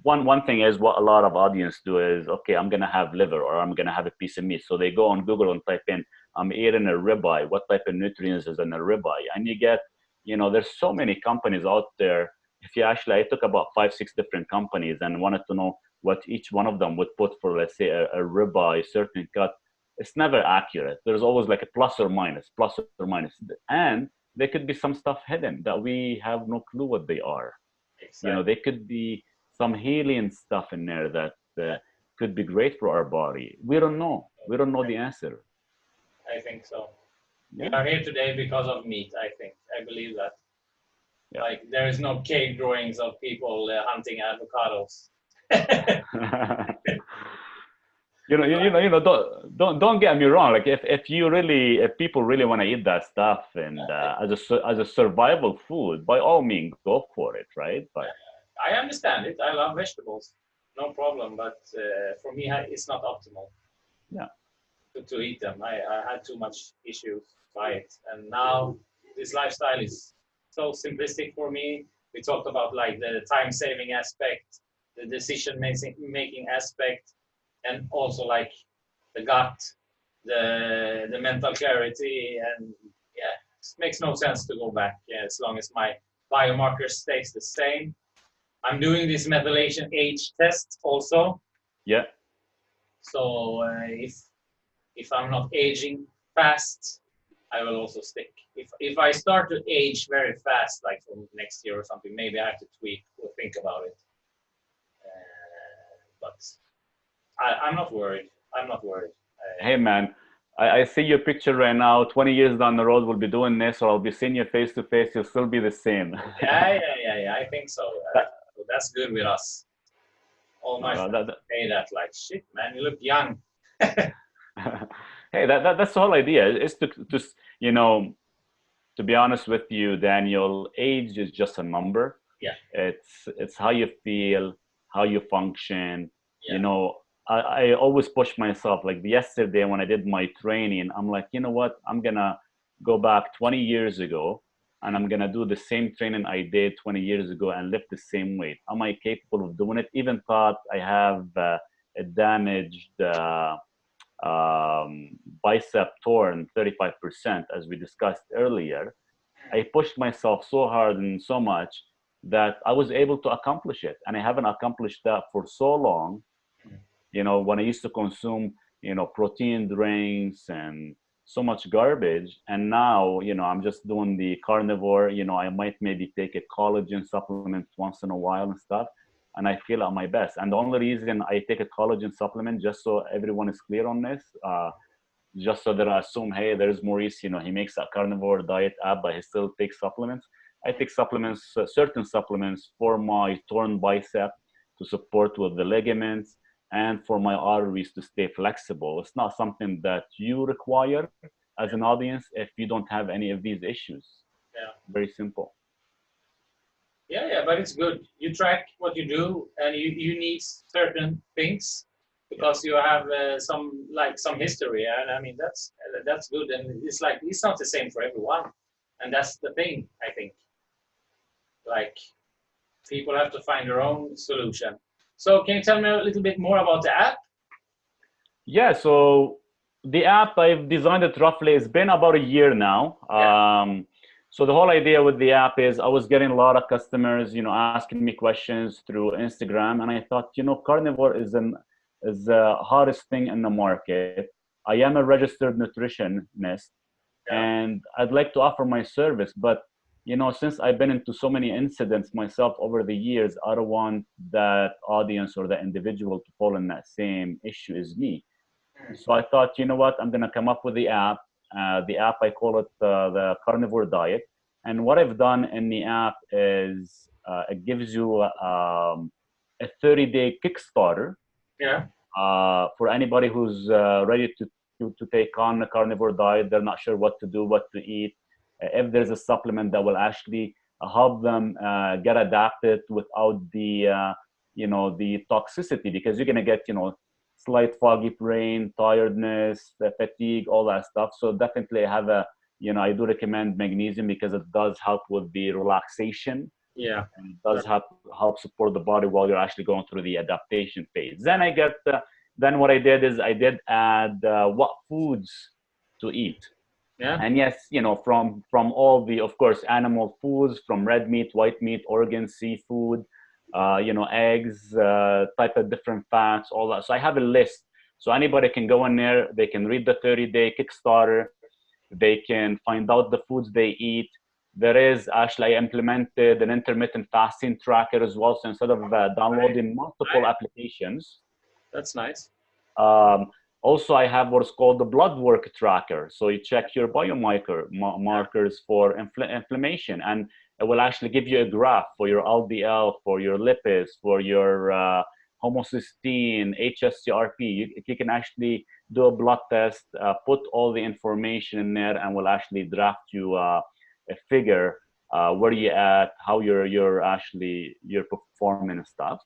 one thing is what a lot of audience do is, okay, I'm gonna have liver or I'm gonna have a piece of meat. So they go on Google and type in, I'm eating a ribeye. What type of nutrients is in a ribeye? And you get, there's so many companies out there. If you actually, I took about 5-6 different companies and wanted to know what each one of them would put for, let's say, a ribeye, certain cut. It's never accurate. There's always like a plus or minus, and there could be some stuff hidden that we have no clue what they are. Exactly. They could be some healing stuff in there that could be great for our body. We don't know. We don't know the answer. I think so. Yeah. We are here today because of meat, I think. I believe that. Yeah. Like, there is no cave drawings of people hunting avocados. Don't get me wrong. Like, if people really want to eat that stuff and as a survival food, by all means, go for it, right? But I understand it. I love vegetables, no problem. But for me, it's not optimal. Yeah. To eat them, I had too much issues by it, and now this lifestyle is so simplistic for me. We talked about like the time-saving aspect, the decision-making aspect, and also like the gut, the mental clarity, and yeah, it makes no sense to go back as long as my biomarker stays the same. I'm doing this methylation age test also. Yeah. So if I'm not aging fast, I will also stick. If I start to age very fast, like from next year or something, maybe I have to tweak or think about it. But I'm not worried. I'm not worried. Hey, man, I see your picture right now. 20 years down the road, we'll be doing this, or I'll be seeing you face to face. You'll still be the same. Yeah. I think so. That's good with us. All my friends say that, like, shit, man, you look young. Hey, that's the whole idea. Is to be honest with you, Daniel, age is just a number. Yeah. It's how you feel, how you function. Yeah. I always push myself. Like yesterday when I did my training, I'm like, you know what? I'm gonna go back 20 years ago and I'm gonna do the same training I did 20 years ago and lift the same weight. Am I capable of doing it? Even thought I have a damaged bicep torn 35%, as we discussed earlier. I pushed myself so hard and so much that I was able to accomplish it. And I haven't accomplished that for so long. When I used to consume, protein drinks and so much garbage. And now, I'm just doing the carnivore, I might maybe take a collagen supplement once in a while and stuff. And I feel at my best. And the only reason I take a collagen supplement, just so everyone is clear on this, just so that I assume, hey, there's Maurice, he makes a carnivore diet app, but he still takes supplements. I take supplements, certain supplements for my torn bicep to support with the ligaments and for my arteries to stay flexible. It's not something that you require as an audience if you don't have any of these issues. Yeah. Very simple. Yeah, but it's good. You track what you do, and you need certain things because you have some history, and I mean that's good. And it's not the same for everyone, and that's the thing. I think like people have to find their own solution. So can you tell me a little bit more about the app? Yeah, so the app, I've designed it roughly. It's been about a year now. Yeah. So the whole idea with the app is I was getting a lot of customers, asking me questions through Instagram. And I thought, carnivore is the hottest thing in the market. I am a registered nutritionist, and I'd like to offer my service. But, since I've been into so many incidents myself over the years, I don't want that audience or the individual to fall in that same issue as me. So I thought, you know what, I'm going to come up with the app. The app, I call it the Carnivore Diet. And what I've done in the app is it gives you a 30-day Kickstarter. Yeah. For anybody who's ready to take on the carnivore diet. They're not sure what to do, what to eat. If there's a supplement that will actually help them get adapted without the the toxicity, because you're gonna get slight foggy brain, tiredness, fatigue, all that stuff. So definitely have I do recommend magnesium because it does help with the relaxation Yeah. and it does help support the body while you're actually going through the adaptation phase. Then then what I did is I did add what foods to eat. Yeah. And yes, from all the, of course, animal foods, from red meat, white meat, organs, seafood, eggs, type of different fats, all that. So I have a list. So anybody can go in there, they can read the 30-day Kickstarter, they can find out the foods they eat. There is actually, I implemented an intermittent fasting tracker as well. So instead of downloading multiple applications, that's nice. um, also, I have what's called the Bloodwork Tracker. So you check your markers for inflammation, and it will actually give you a graph for your LDL, for your lipids, for your homocysteine, HSCRP. You can actually do a blood test, put all the information in there, and will actually draft you a figure where you at, how you're performing and stuff.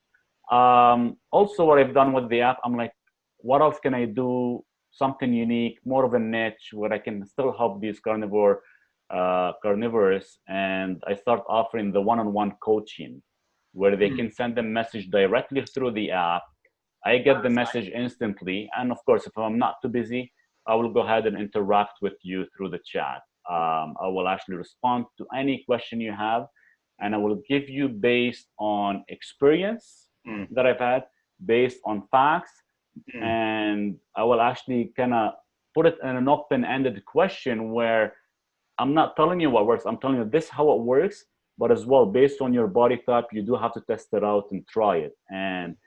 Also, what I've done with the app, I'm like, what else can I do? Something unique, more of a niche where I can still help these carnivores. And I start offering the one-on-one coaching where they can send a message directly through the app. I get the message instantly. And of course, if I'm not too busy, I will go ahead and interact with you through the chat. I will actually respond to any question you have, and I will give you based on experience that I've had, based on facts, and I will actually kind of put it in an open-ended question where I'm not telling you what works. I'm telling you this is how it works, but as well, based on your body type, you do have to test it out and try it. And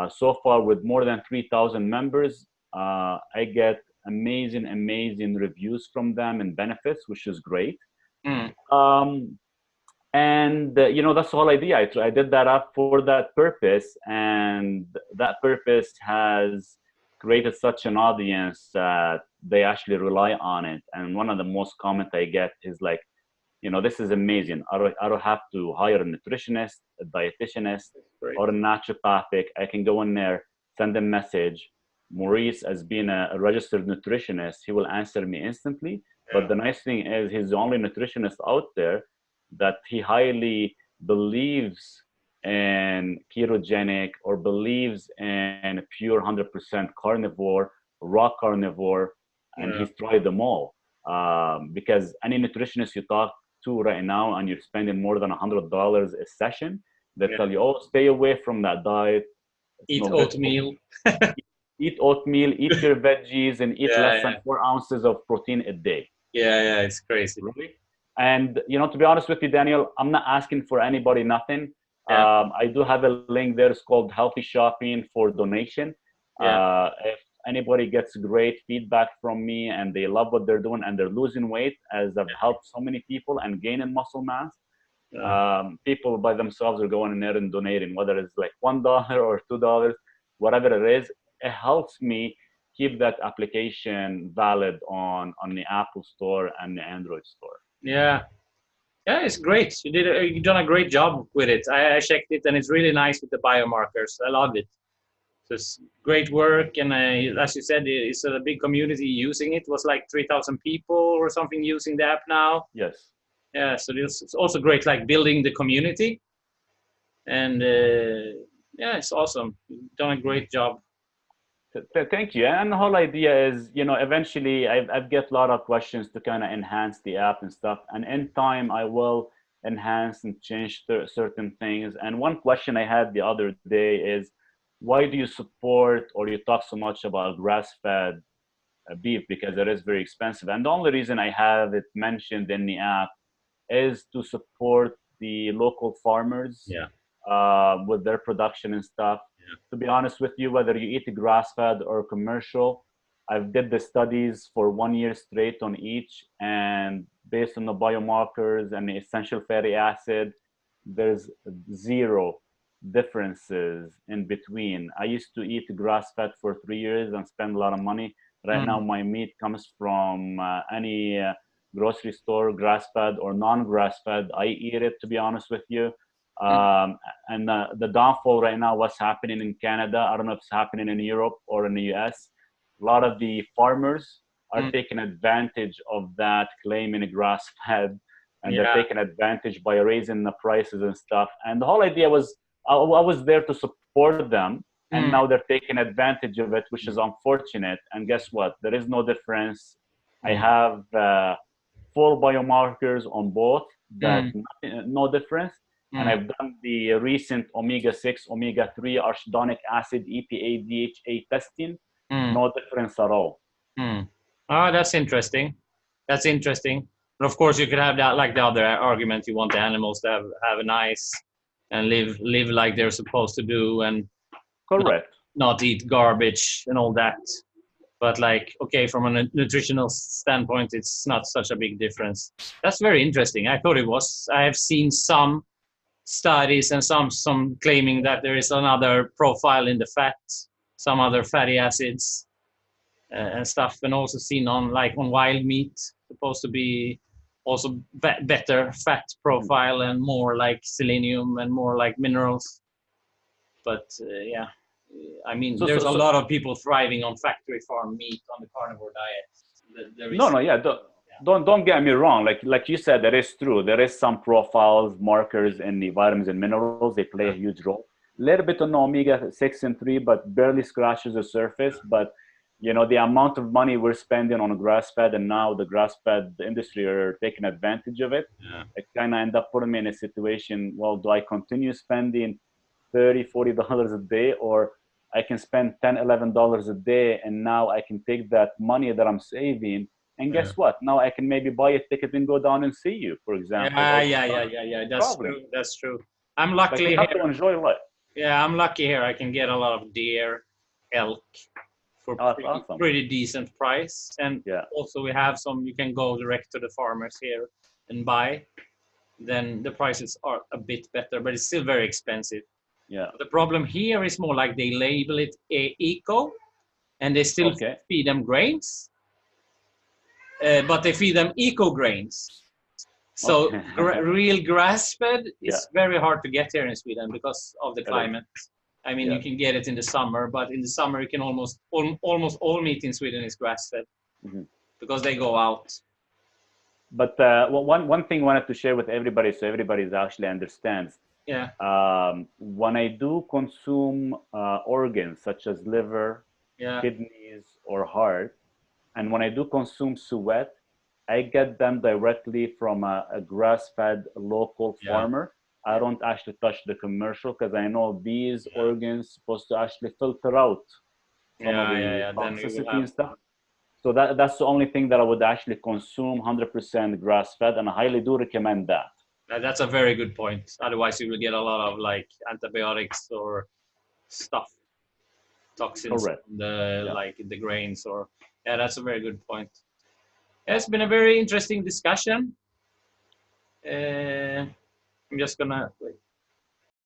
so far, with more than 3,000 members, I get amazing reviews from them and benefits, which is great. And that's the whole idea. I did that up for that purpose, and that purpose has created such an audience that they actually rely on it. And one of the most comment I get is like, this is amazing. I don't have to hire a nutritionist, a dietitianist, or a naturopathic. I can go in there, send a message. Maurice, as being a registered nutritionist, he will answer me instantly. But the nice thing is he's the only nutritionist out there that he highly believes in ketogenic or believes in pure 100% carnivore, raw carnivore, and he's tried them all. Because any nutritionist you talk to right now and you're spending more than $100 a session, they tell you, oh, stay away from that diet. Eat oatmeal. Eat oatmeal, eat your veggies, and eat less than 4 ounces of protein a day. Yeah, it's crazy. Really? And, to be honest with you, Daniel, I'm not asking for anybody nothing. I do have a link there. It's called Healthy Shopping for donation. If anybody gets great feedback from me and they love what they're doing and they're losing weight, as I've helped so many people and gaining muscle mass, people by themselves are going in there and donating, whether it's like $1 or $2, whatever it is. It helps me keep that application valid on the Apple Store and the Android Store. Yeah, it's great. You've done a great job with it. I checked it, and it's really nice with the biomarkers. I love it. So it's great work, and as you said, it's a big community using it. It was like 3,000 people or something using the app now. Yes. Yeah, so it's also great, like building the community, and it's awesome. You've done a great job. Thank you. And the whole idea is, eventually I've get a lot of questions to kind of enhance the app and stuff. And in time, I will enhance and change certain things. And one question I had the other day is, why do you support or you talk so much about grass-fed beef? Because it is very expensive. And the only reason I have it mentioned in the app is to support the local farmers. With their production and stuff. To be honest with you, whether you eat grass-fed or commercial, I've did the studies for 1 year straight on each, and based on the biomarkers and the essential fatty acid, there's zero differences in between. I used to eat grass-fed for 3 years and spend a lot of money. Right now, my meat comes from any grocery store, grass-fed or non-grass-fed. I eat it, to be honest with you. And the downfall right now, what's happening in Canada, I don't know if it's happening in Europe or in the US, a lot of the farmers are taking advantage of that, claiming grass-fed and they're taking advantage by raising the prices and stuff. And the whole idea was, I was there to support them, and now they're taking advantage of it, which is unfortunate. And guess what? There is no difference. I have full biomarkers on both, that no difference. And I've done the recent omega-6, omega-3, arachidonic acid, EPA, DHA testing. No difference at all. Oh, that's interesting. That's interesting. But of course, you could have that, like the other argument. You want the animals to have a nice and live like they're supposed to do, and correct, not eat garbage and all that. But like, okay, from a nutritional standpoint, it's not such a big difference. That's very interesting. I thought it was. I have seen some studies and some claiming that there is another profile in the fat, some other fatty acids and stuff, and also seen on wild meat, supposed to be also better fat profile and more like selenium and more like minerals. But yeah, I mean, there's a lot of people thriving on factory farm meat on the carnivore diet. Don't get me wrong. Like you said, that is true. There is some profiles, markers in the vitamins and minerals. They play a huge role. A little bit on omega-6 and 3, but barely scratches the surface. But you know, the amount of money we're spending on grass-fed, and now the grass-fed industry are taking advantage of it. It kind of end up putting me in a situation, well, do I continue spending $30, $40 a day, or I can spend $10, $11 a day, and now I can take that money that I'm saving, and guess what? Now I can maybe buy a ticket and go down and see you, for example. Yeah. That's true. That's true. I'm lucky you have to enjoy life. Yeah, I'm lucky here. I can get a lot of deer, elk for pretty decent price, and also we have some. You can go direct to the farmers here and buy. Then the prices are a bit better, but it's still very expensive. Yeah. The problem here is more like they label it eco, and they still feed them grains, but they feed them eco grains. So real grass-fed is very hard to get here in Sweden because of the climate. I mean, you can get it in the summer, but in the summer you can almost all meat in Sweden is grass-fed because they go out. But one thing I wanted to share with everybody, so everybody actually understands. Yeah. When I do consume organs such as liver, kidneys, or heart, and when I do consume sweat, I get them directly from a grass-fed local farmer. I don't actually touch the commercial because I know these organs supposed to actually filter out some of the toxicity and stuff. So that's the only thing that I would actually consume 100% grass-fed, and I highly do recommend that. That's a very good point. Otherwise, you will get a lot of like antibiotics or stuff, toxins from the like the grains. Or that's a very good point. It's been a very interesting discussion. I'm just gonna wait.